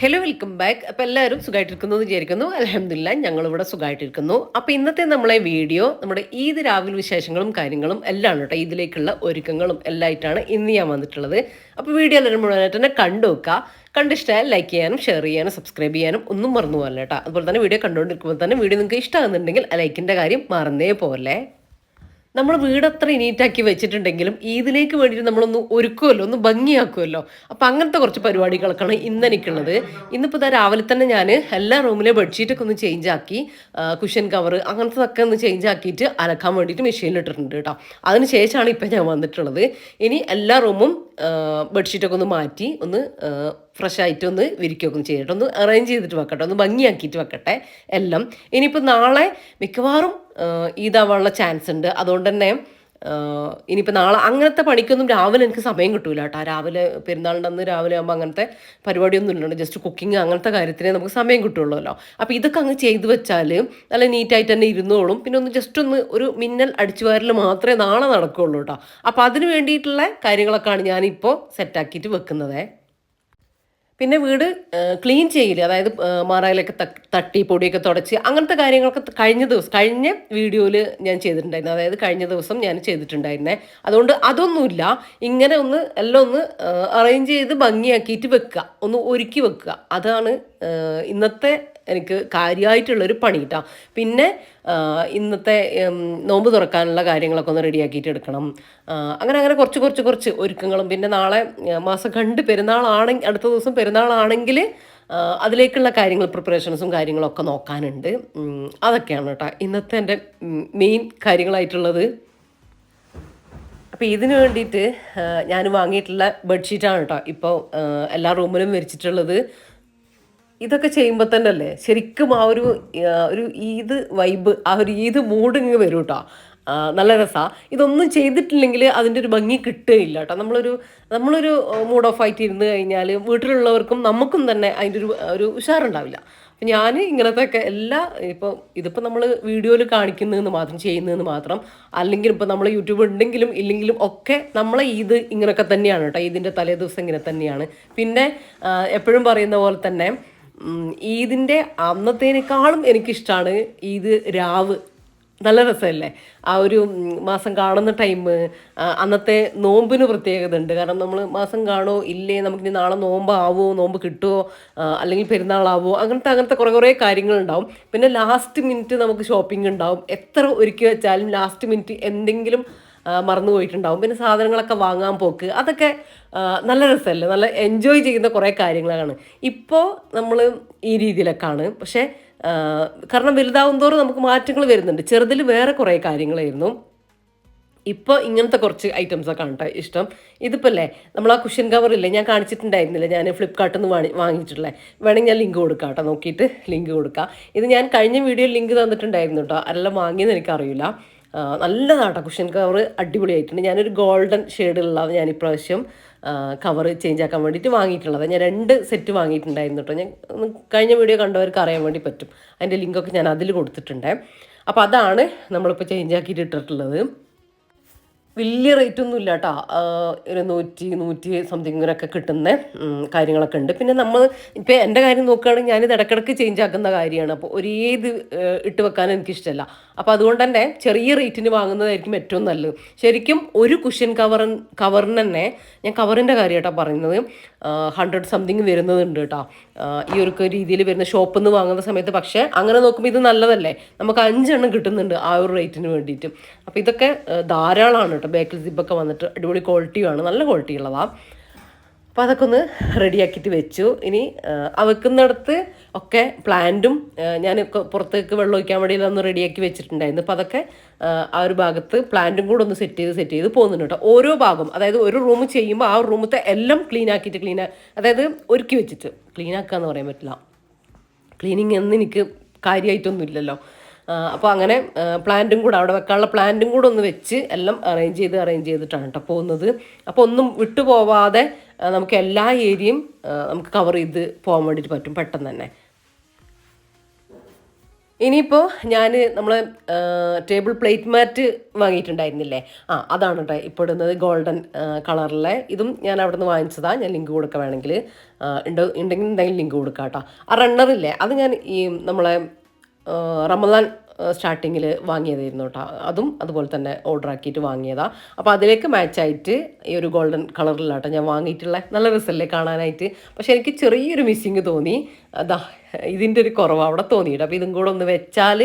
Hello welcome back. അപ്പോൾ എല്ലാവരും സുഖമായിട്ടിരിക്കുന്നു എന്ന് വിചാരിക്കുന്നു. അൽഹംദുലില്ലാ ഞങ്ങളിവിടെ സുഖമായിട്ടിരിക്കുന്നു. അപ്പോൾ ഇന്നത്തെ നമ്മളെ വീഡിയോ നമ്മുടെ ഈദ് രാവിലെ വിശേഷങ്ങളും കാര്യങ്ങളും എല്ലാം ആണ് കേട്ടോ. ഈദിലേക്കുള്ള ഒരുക്കങ്ങളും എല്ലാം ആയിട്ടാണ് ഇന്ന് ഞാൻ വന്നിട്ടുള്ളത്. അപ്പോൾ വീഡിയോ എല്ലാവരും മുഴുവനായിട്ട് തന്നെ കണ്ടു നോക്കുക. കണ്ടിഷ്ടമായാൽ ലൈക്ക് ചെയ്യാനും ഷെയർ ചെയ്യാനും സബ്സ്ക്രൈബ് ചെയ്യാനും ഒന്നും മറന്നു പോകല്ലേ കേട്ടോ. അതുപോലെ തന്നെ വീഡിയോ കണ്ടുകൊണ്ടിരിക്കുമ്പോൾ തന്നെ വീഡിയോ നിങ്ങൾക്ക് ഇഷ്ടമാകുന്നുണ്ടെങ്കിൽ ആ ലൈക്കിൻ്റെ കാര്യം മറന്നേ പോലെ. നമ്മൾ വീടത്ര നീറ്റാക്കി വെച്ചിട്ടുണ്ടെങ്കിലും ഈദിലേക്ക് വേണ്ടിയിട്ട് നമ്മളൊന്ന് ഒരുക്കുമല്ലോ, ഒന്ന് ഭംഗിയാക്കുമല്ലോ. അപ്പം അങ്ങനത്തെ കുറച്ച് പരിപാടികളൊക്കെയാണ് ഇന്ന് എനിക്കുള്ളത്. ഇന്നിപ്പോൾ ഇതാ രാവിലെ തന്നെ ഞാൻ എല്ലാ റൂമിലെ ബെഡ്ഷീറ്റൊക്കെ ഒന്ന് ചേഞ്ച് ആക്കി, കുഷൻ കവർ അങ്ങനത്തതൊക്കെ ഒന്ന് ചേഞ്ച് ആക്കിയിട്ട് അലക്കാൻ വേണ്ടിയിട്ട് മെഷീനിലിട്ടിട്ടുണ്ട് കേട്ടോ. അതിന് ശേഷമാണ് ഇപ്പം ഞാൻ വന്നിട്ടുള്ളത്. ഇനി എല്ലാ റൂമും ബെഡ്ഷീറ്റൊക്കെ ഒന്ന് മാറ്റി ഒന്ന് ഫ്രഷ് ആയിട്ട് ഒന്ന് വിരിക്കുകയൊക്കെ ചെയ്യട്ടെ, ഒന്ന് അറേഞ്ച് ചെയ്തിട്ട് വെക്കട്ടെ, ഒന്ന് ഭംഗിയാക്കിയിട്ട് വെക്കട്ടെ എല്ലാം. ഇനിയിപ്പോൾ നാളെ മിക്കവാറും ഈദാവാനുള്ള ചാൻസ് ഉണ്ട്. അതുകൊണ്ട് തന്നെ ഇനിയിപ്പോൾ നാളെ അങ്ങനത്തെ പണിക്കൊന്നും രാവിലെ എനിക്ക് സമയം കിട്ടൂല കേട്ടോ. രാവിലെ പെരുന്നാളിൻ്റെ അന്ന് രാവിലെ ആകുമ്പോൾ അങ്ങനത്തെ പരിപാടിയൊന്നും ഇല്ലല്ലോ, ജസ്റ്റ് കുക്കിംഗ് അങ്ങനത്തെ കാര്യത്തിനേ നമുക്ക് സമയം കിട്ടുള്ളൂല്ലോ. അപ്പോൾ ഇതൊക്കെ അങ്ങ് ചെയ്ത് വെച്ചാൽ നല്ല നീറ്റായിട്ട് തന്നെ ഇരുന്നോളും. പിന്നെ ഒന്ന് ജസ്റ്റ് ഒന്ന് ഒരു മിന്നൽ അടിച്ചു വാരൽ മാത്രമേ നാളെ നടക്കുകയുള്ളൂ കേട്ടോ. അപ്പോൾ അതിന് വേണ്ടിയിട്ടുള്ള കാര്യങ്ങളൊക്കെയാണ് ഞാനിപ്പോൾ സെറ്റാക്കിയിട്ട് വെക്കുന്നത്. പിന്നെ വീട് ക്ലീൻ ചെയ്യില്ല, അതായത് മാറായിലൊക്കെ തട്ടി പൊടിയൊക്കെ തുടച്ച് അങ്ങനത്തെ കാര്യങ്ങളൊക്കെ കഴിഞ്ഞ വീഡിയോയിൽ ഞാൻ ചെയ്തിട്ടുണ്ടായിരുന്നു. അതായത് കഴിഞ്ഞ ദിവസം ഞാൻ ചെയ്തിട്ടുണ്ടായിരുന്നേ. അതുകൊണ്ട് അതൊന്നുമില്ല, ഇങ്ങനെ ഒന്ന് എല്ലാം ഒന്ന് അറേഞ്ച് ചെയ്ത് ഭംഗിയാക്കിയിട്ട് വെക്കുക, ഒന്ന് ഒരുക്കി വെക്കുക. അതാണ് ഇന്നത്തെ എനിക്ക് കാര്യമായിട്ടുള്ളൊരു പണി കേട്ടോ. പിന്നെ ഇന്നത്തെ നോമ്പ് തുറക്കാനുള്ള കാര്യങ്ങളൊക്കെ ഒന്ന് റെഡിയാക്കിയിട്ട് എടുക്കണം. അങ്ങനെ കുറച്ച് ഒരുക്കങ്ങളും. പിന്നെ നാളെ മാസം കണ്ട് പെരുന്നാളാണെങ്കിൽ, അടുത്ത ദിവസം പെരുന്നാളാണെങ്കിൽ അതിലേക്കുള്ള കാര്യങ്ങൾ, പ്രിപ്പറേഷൻസും കാര്യങ്ങളൊക്കെ നോക്കാനുണ്ട്. അതൊക്കെയാണ് കേട്ടോ ഇന്നത്തെ എൻ്റെ മെയിൻ കാര്യങ്ങളായിട്ടുള്ളത്. അപ്പോൾ ഇതിന് വേണ്ടിയിട്ട് ഞാൻ വാങ്ങിയിട്ടുള്ള ബെഡ്ഷീറ്റാണ് കേട്ടോ ഇപ്പോൾ എല്ലാ റൂമിലും വിരിച്ചിട്ടുള്ളത്. ഇതൊക്കെ ചെയ്യുമ്പോൾ തന്നെ അല്ലേ ശരിക്കും ആ ഒരു ഈദ് വൈബ്, ആ ഒരു ഈദ് മൂഡ് ഇങ്ങ് വരും കേട്ടോ. നല്ല രസമാണ്. ഇതൊന്നും ചെയ്തിട്ടില്ലെങ്കിൽ അതിൻ്റെ ഒരു ഭംഗി കിട്ടുകയില്ല കേട്ടോ. നമ്മളൊരു മൂഡ് ഓഫ് ആയിട്ട് ഇരുന്ന് കഴിഞ്ഞാൽ വീട്ടിലുള്ളവർക്കും നമുക്കും തന്നെ അതിൻ്റെ ഒരു ഉഷാറുണ്ടാവില്ല. അപ്പം ഞാൻ ഇങ്ങനത്തെയൊക്കെ ഇതിപ്പോൾ നമ്മൾ വീഡിയോയിൽ കാണിക്കുന്നതെന്ന് മാത്രം, ചെയ്യുന്നതെന്ന് മാത്രം, അല്ലെങ്കിൽ ഇപ്പോൾ നമ്മൾ യൂട്യൂബ് ഉണ്ടെങ്കിലും ഇല്ലെങ്കിലും ഒക്കെ നമ്മളെ ഈദ് ഇങ്ങനെയൊക്കെ തന്നെയാണ് കേട്ടോ. ഈദിൻ്റെ തലേ ദിവസം ഇങ്ങനെ തന്നെയാണ്. പിന്നെ എപ്പോഴും പറയുന്ന പോലെ തന്നെ ഈദിൻ്റെ അന്നത്തേനേക്കാളും എനിക്കിഷ്ടമാണ് ഈദ് രാവ്. നല്ല രസമല്ലേ ആ ഒരു മാസം കാണുന്ന ടൈം. അന്നത്തെ നോമ്പിന് പ്രത്യേകത ഉണ്ട്. കാരണം നമ്മൾ മാസം കാണുമോ ഇല്ലേ, നമുക്കിനി നാളെ നോമ്പാവോ, നോമ്പ് കിട്ടുമോ, അല്ലെങ്കിൽ പെരുന്നാളാവോ, അങ്ങനത്തെ കുറേ കാര്യങ്ങളുണ്ടാവും. പിന്നെ ലാസ്റ്റ് മിനിറ്റ് നമുക്ക് ഷോപ്പിംഗ് ഉണ്ടാവും. എത്ര ഒരുക്കി വെച്ചാലും ലാസ്റ്റ് മിനിറ്റ് എന്തെങ്കിലും മറന്നു പോയിട്ടുണ്ടാവും. പിന്നെ സാധനങ്ങളൊക്കെ വാങ്ങാൻ പോക്ക്, അതൊക്കെ നല്ല രസമല്ലേ, നല്ല എൻജോയ് ചെയ്യുന്ന കുറേ കാര്യങ്ങളാണ്. ഇപ്പോൾ നമ്മൾ ഈ രീതിയിലൊക്കെയാണ്. പക്ഷേ കാരണം വലുതാവും തോറും നമുക്ക് മാറ്റങ്ങൾ വരുന്നുണ്ട്. ചെറുതിൽ വേറെ കുറേ കാര്യങ്ങളായിരുന്നു, ഇപ്പോൾ ഇങ്ങനത്തെ കുറച്ച് ഐറ്റംസൊക്കെ ആണ് കേട്ടോ ഇഷ്ടം. ഇതിപ്പോൾ അല്ലേ നമ്മൾ ആ കുഷ്യൻ കവറില്ലേ, ഞാൻ കാണിച്ചിട്ടുണ്ടായിരുന്നില്ല, ഞാൻ ഫ്ലിപ്കാർട്ടിൽ നിന്ന് വാങ്ങിയിട്ടുള്ളത്. വേണമെങ്കിൽ ഞാൻ ലിങ്ക് കൊടുക്കാം കേട്ടോ, നോക്കിയിട്ട് ലിങ്ക് കൊടുക്കാം. ഇത് ഞാൻ കഴിഞ്ഞ വീഡിയോയിൽ ലിങ്ക് തന്നിട്ടുണ്ടായിരുന്നു കേട്ടോ. ആരെല്ലാം വാങ്ങിയെന്ന് എനിക്കറിയില്ല. നല്ലതാട്ടോ കുഷ്യൻ കവർ, അടിപൊളിയായിട്ടുണ്ട്. ഞാനൊരു ഗോൾഡൻ ഷെയ്ഡുള്ളത് ഞാൻ ഇപ്രാവശ്യം കവർ ചേഞ്ച് ആക്കാൻ വേണ്ടിയിട്ട് വാങ്ങിയിട്ടുള്ളത്. ഞാൻ 2 സെറ്റ് വാങ്ങിയിട്ടുണ്ടായിരുന്നു കേട്ടോ. ഞാൻ കഴിഞ്ഞ വീഡിയോ കണ്ടവർക്ക് അറിയാൻ വേണ്ടി പറ്റും. അതിൻ്റെ ലിങ്കൊക്കെ ഞാൻ അതിൽ കൊടുത്തിട്ടുണ്ട്. അപ്പോൾ അതാണ് നമ്മളിപ്പോൾ ചേഞ്ച് ആക്കിയിട്ട് ഇട്ടിട്ടുള്ളത്. വലിയ റേറ്റ് ഒന്നും ഇല്ല കേട്ടോ. ഒരു 100 സംതിങ് ഇങ്ങനെയൊക്കെ കിട്ടുന്ന കാര്യങ്ങളൊക്കെ ഉണ്ട്. പിന്നെ നമ്മൾ ഇപ്പോൾ എൻ്റെ കാര്യം നോക്കുകയാണെങ്കിൽ ഞാനിത് ഇടയ്ക്കിടയ്ക്ക് ചേഞ്ച് ആക്കുന്ന കാര്യമാണ്. അപ്പോൾ ഒരേ ഇത് ഇട്ട് വെക്കാൻ എനിക്കിഷ്ടമല്ല. അപ്പോൾ അതുകൊണ്ട് തന്നെ ചെറിയ റേറ്റിന് വാങ്ങുന്നതായിരിക്കും ഏറ്റവും നല്ലത്. ശരിക്കും ഒരു കുഷ്യൻ കവറിന് തന്നെ, ഞാൻ കവറിൻ്റെ കാര്യം കേട്ടോ പറയുന്നത്, 100 സംതിങ് വരുന്നതുണ്ട് കേട്ടോ ഈ ഒരു രീതിയിൽ വരുന്ന ഷോപ്പിൽ നിന്ന് വാങ്ങുന്ന സമയത്ത്. പക്ഷേ അങ്ങനെ നോക്കുമ്പോൾ ഇത് നല്ലതല്ലേ, നമുക്ക് 5 എണ്ണം കിട്ടുന്നുണ്ട് ആ ഒരു റേറ്റിന് വേണ്ടിയിട്ട്. അപ്പോൾ ഇതൊക്കെ ധാരാളമാണ് കേട്ടോ. ബാക്കിൽ സിബൊക്കെ വന്നിട്ട് അടിപൊളി ക്വാളിറ്റിയാണ്, നല്ല ക്വാളിറ്റി ഉള്ളതാണ്. അപ്പോൾ അതൊക്കെ ഒന്ന് റെഡിയാക്കിയിട്ട് വെച്ചു. ഇനി വെക്കുന്നിടത്ത് ഒക്കെ പ്ലാന്റും ഞാൻ പുറത്തേക്ക് വെള്ളം ഒഴിക്കാൻ വേണ്ടി ഒന്ന് റെഡിയാക്കി വെച്ചിട്ടുണ്ടായിരുന്നു. അപ്പോൾ അതൊക്കെ ആ ഒരു ഭാഗത്ത് പ്ലാന്റും കൂടെ ഒന്ന് സെറ്റ് ചെയ്ത് പോകുന്നുണ്ട് കേട്ടോ. ഓരോ ഭാഗം, അതായത് ഒരു റൂം ചെയ്യുമ്പോൾ ആ റൂമത്തെ എല്ലാം അതായത് ഒരുക്കി വെച്ചിട്ട് ക്ലീൻ ആക്കുക എന്ന് പറയാൻ പറ്റില്ല, ക്ലീനിങ് എന്ന് എനിക്ക് കാര്യമായിട്ടൊന്നും ഇല്ലല്ലോ. അപ്പോൾ അങ്ങനെ പ്ലാന്റും കൂടെ അവിടെ വെക്കാനുള്ള പ്ലാന്റും കൂടെ ഒന്ന് വെച്ച് എല്ലാം അറേഞ്ച് ചെയ്തിട്ടാണ് കേട്ടോ പോകുന്നത്. അപ്പോൾ ഒന്നും വിട്ടു പോവാതെ നമുക്ക് എല്ലാ ഏരിയയും നമുക്ക് കവർ ചെയ്ത് പോകാൻ വേണ്ടിയിട്ട് പറ്റും പെട്ടെന്ന് തന്നെ. ഇനിയിപ്പോൾ ഞാൻ നമ്മൾ ടേബിൾ പ്ലേറ്റ് മാറ്റ് വാങ്ങിയിട്ടുണ്ടായിരുന്നില്ലേ, അതാണ് കേട്ടോ ഇപ്പോൾ ഇടുന്നത്, ഗോൾഡൻ കളറിലെ. ഇതും ഞാൻ അവിടെ നിന്ന് വാങ്ങിച്ചതാണ്. ഞാൻ ലിങ്ക് കൊടുക്കുക വേണമെങ്കിൽ, ഉണ്ടെങ്കിൽ എന്തെങ്കിലും ലിങ്ക് കൊടുക്കാം കേട്ടോ. ആ റണ്ണറില്ലേ, അത് ഞാൻ ഈ നമ്മളെ റമദാൻ സ്റ്റാർട്ടിങ്ങിൽ വാങ്ങിയതായിരുന്നു കേട്ടോ. അതും അതുപോലെ തന്നെ ഓർഡർ ആക്കിയിട്ട് വാങ്ങിയതാണ്. അപ്പോൾ അതിലേക്ക് മാച്ചായിട്ട് ഈ ഒരു ഗോൾഡൻ കളറിലാട്ടോ ഞാൻ വാങ്ങിയിട്ടുള്ള. നല്ല രസമല്ലേ കാണാനായിട്ട്. പക്ഷേ എനിക്ക് ചെറിയൊരു മിസ്സിങ് തോന്നി. അതാ ഇതിൻ്റെ ഒരു കുറവ് അവിടെ തോന്നിയിട്ട്. അപ്പോൾ ഇതും കൂടെ ഒന്ന് വെച്ചാൽ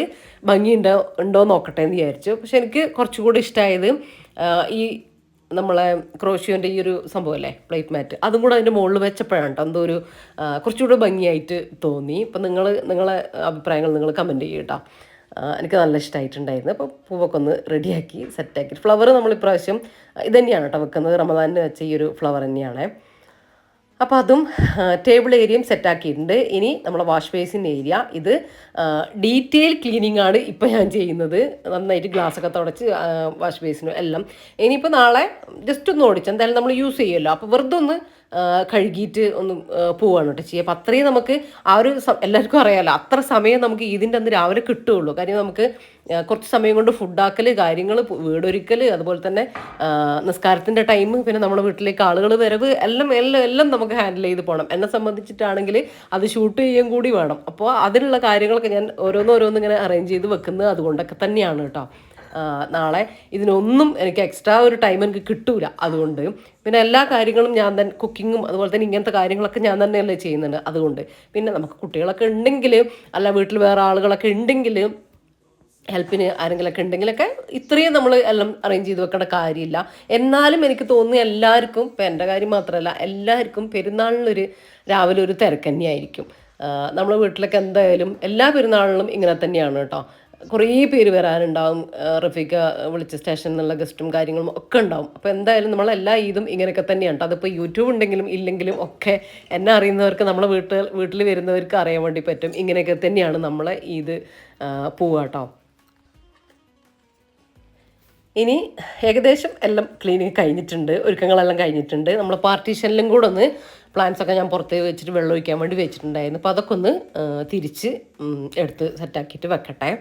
ഭംഗി ഉണ്ടോ നോക്കട്ടെ എന്ന് വിചാരിച്ചു. പക്ഷെ എനിക്ക് കുറച്ചുകൂടി ഇഷ്ടമായത് ഈ നമ്മളെ ക്രോഷ്യോൻ്റെ ഈ ഒരു സംഭവമല്ലേ, പ്ലേറ്റ് മാറ്റ്, അതും കൂടെ അതിൻ്റെ മുകളിൽ വെച്ചപ്പോഴാണ് കേട്ടോ എന്തോ ഒരു കുറച്ചുകൂടെ ഭംഗിയായിട്ട് തോന്നി. ഇപ്പം നിങ്ങളെ അഭിപ്രായങ്ങൾ നിങ്ങൾ കമൻറ്റ് ചെയ്യും കേട്ടോ. എനിക്ക് നല്ല ഇഷ്ടമായിട്ടുണ്ടായിരുന്നു. അപ്പോൾ പൂവൊക്കെ ഒന്ന് റെഡിയാക്കി സെറ്റാക്കി. ഫ്ലവർ നമ്മൾ ഇപ്രാവശ്യം ഇത് തന്നെയാണ് കേട്ടോ വെക്കുന്നത്, റമദാനിന് വെച്ച ഈ ഒരു ഫ്ലവർ തന്നെയാണ്. അപ്പോൾ അതും ടേബിൾ ഏരിയയും സെറ്റാക്കിയിട്ടുണ്ട്. ഇനി നമ്മളെ വാഷ് ബേസിൻ ഏരിയ, ഇത് ഡീറ്റെയിൽ ക്ലീനിങ് ആണ് ഇപ്പോൾ ഞാൻ ചെയ്യുന്നത്. നന്നായിട്ട് ഗ്ലാസ്സൊക്കെ തുടച്ച് വാഷ് ബേസിനും എല്ലാം. ഇനിയിപ്പോൾ നാളെ ജസ്റ്റ് ഒന്ന് ഓടിച്ച് എന്തായാലും നമ്മൾ യൂസ് ചെയ്യുമല്ലോ, അപ്പോൾ വെറുതെ ഒന്ന് കഴുകിയിട്ട് ഒന്ന് പോവാണ് കേട്ടോ ചെയ്യുക. അപ്പം അത്രയും നമുക്ക് ആ ഒരു എല്ലാവർക്കും അറിയാമല്ലോ, അത്ര സമയം നമുക്ക് ഇതിൻ്റെ അന്ന് രാവിലെ കിട്ടുകയുള്ളൂ. കാര്യം നമുക്ക് കുറച്ച് സമയം കൊണ്ട് ഫുഡാക്കൽ, കാര്യങ്ങൾ, വീടൊരുക്കൽ, അതുപോലെ തന്നെ നിസ്കാരത്തിൻ്റെ ടൈം, പിന്നെ നമ്മുടെ വീട്ടിലേക്ക് ആളുകൾ വരവ്, എല്ലാം എല്ലാം എല്ലാം നമുക്ക് ഹാൻഡിൽ ചെയ്ത് പോകണം. എന്നെ സംബന്ധിച്ചിട്ടാണെങ്കിൽ അത് ഷൂട്ട് ചെയ്യാൻ കൂടി വേണം. അപ്പോൾ അതിനുള്ള കാര്യങ്ങളൊക്കെ ഞാൻ ഓരോന്നോരോന്ന് ഇങ്ങനെ അറേഞ്ച് ചെയ്ത് വെക്കുന്നത് അതുകൊണ്ടൊക്കെ തന്നെയാണ് കേട്ടോ. നാളെ ഇതിനൊന്നും എനിക്ക് എക്സ്ട്രാ ഒരു ടൈം എനിക്ക് കിട്ടൂല. അതുകൊണ്ട് പിന്നെ എല്ലാ കാര്യങ്ങളും ഞാൻ തന്നെ, കുക്കിങ്ങും അതുപോലെ തന്നെ ഇങ്ങനത്തെ കാര്യങ്ങളൊക്കെ ഞാൻ തന്നെയല്ലേ ചെയ്യുന്നുണ്ട്. അതുകൊണ്ട് പിന്നെ നമുക്ക് കുട്ടികളൊക്കെ ഉണ്ടെങ്കിൽ, അല്ല വീട്ടിൽ വേറെ ആളുകളൊക്കെ ഉണ്ടെങ്കിൽ, ഹെൽപ്പിന് ആരെങ്കിലൊക്കെ ഉണ്ടെങ്കിലൊക്കെ ഇത്രയും നമ്മൾ എല്ലാം അറേഞ്ച് ചെയ്ത് വെക്കേണ്ട കാര്യമില്ല. എന്നാലും എനിക്ക് തോന്നുന്നു എല്ലാവർക്കും, ഇപ്പം എൻ്റെ കാര്യം മാത്രമല്ല, എല്ലാവർക്കും പെരുന്നാളിനൊരു രാവിലെ ഒരു തിരക്ക് തന്നെയായിരിക്കും. നമ്മളെ വീട്ടിലൊക്കെ എന്തായാലും എല്ലാ പെരുന്നാളിലും ഇങ്ങനെ തന്നെയാണ് കേട്ടോ. കുറേ പേര് വരാനുണ്ടാവും. റഫീഖ വിളിച്ച സ്റ്റേഷനിൽ നിന്നുള്ള ഗസ്റ്റും കാര്യങ്ങളും ഒക്കെ ഉണ്ടാവും. അപ്പോൾ എന്തായാലും നമ്മളെല്ലാ ഈദും ഇങ്ങനെയൊക്കെ തന്നെയാണ് കേട്ടോ. അതിപ്പോൾ യൂട്യൂബ് ഉണ്ടെങ്കിലും ഇല്ലെങ്കിലും ഒക്കെ എന്നെ അറിയുന്നവർക്ക്, നമ്മളെ വീട്ടിൽ വരുന്നവർക്ക് അറിയാൻ വേണ്ടി പറ്റും. ഇങ്ങനെയൊക്കെ തന്നെയാണ് നമ്മളെ ഈദ് പോവുക കേട്ടോ. ഇനി ഏകദേശം എല്ലാം ക്ലീനിങ് കഴിഞ്ഞിട്ടുണ്ട്, ഒരുക്കങ്ങളെല്ലാം കഴിഞ്ഞിട്ടുണ്ട്. നമ്മൾ പാർട്ടീഷനിലും കൂടെ ഒന്ന് പ്ലാന്റ്സൊക്കെ ഞാൻ പുറത്ത് വെച്ചിട്ട് വെള്ളം ഒഴിക്കാൻ വേണ്ടി വെച്ചിട്ടുണ്ടായിരുന്നു. അപ്പോൾ അതൊക്കെ ഒന്ന് തിരിച്ച് എടുത്ത് സെറ്റാക്കിയിട്ട് വെക്കട്ടെ.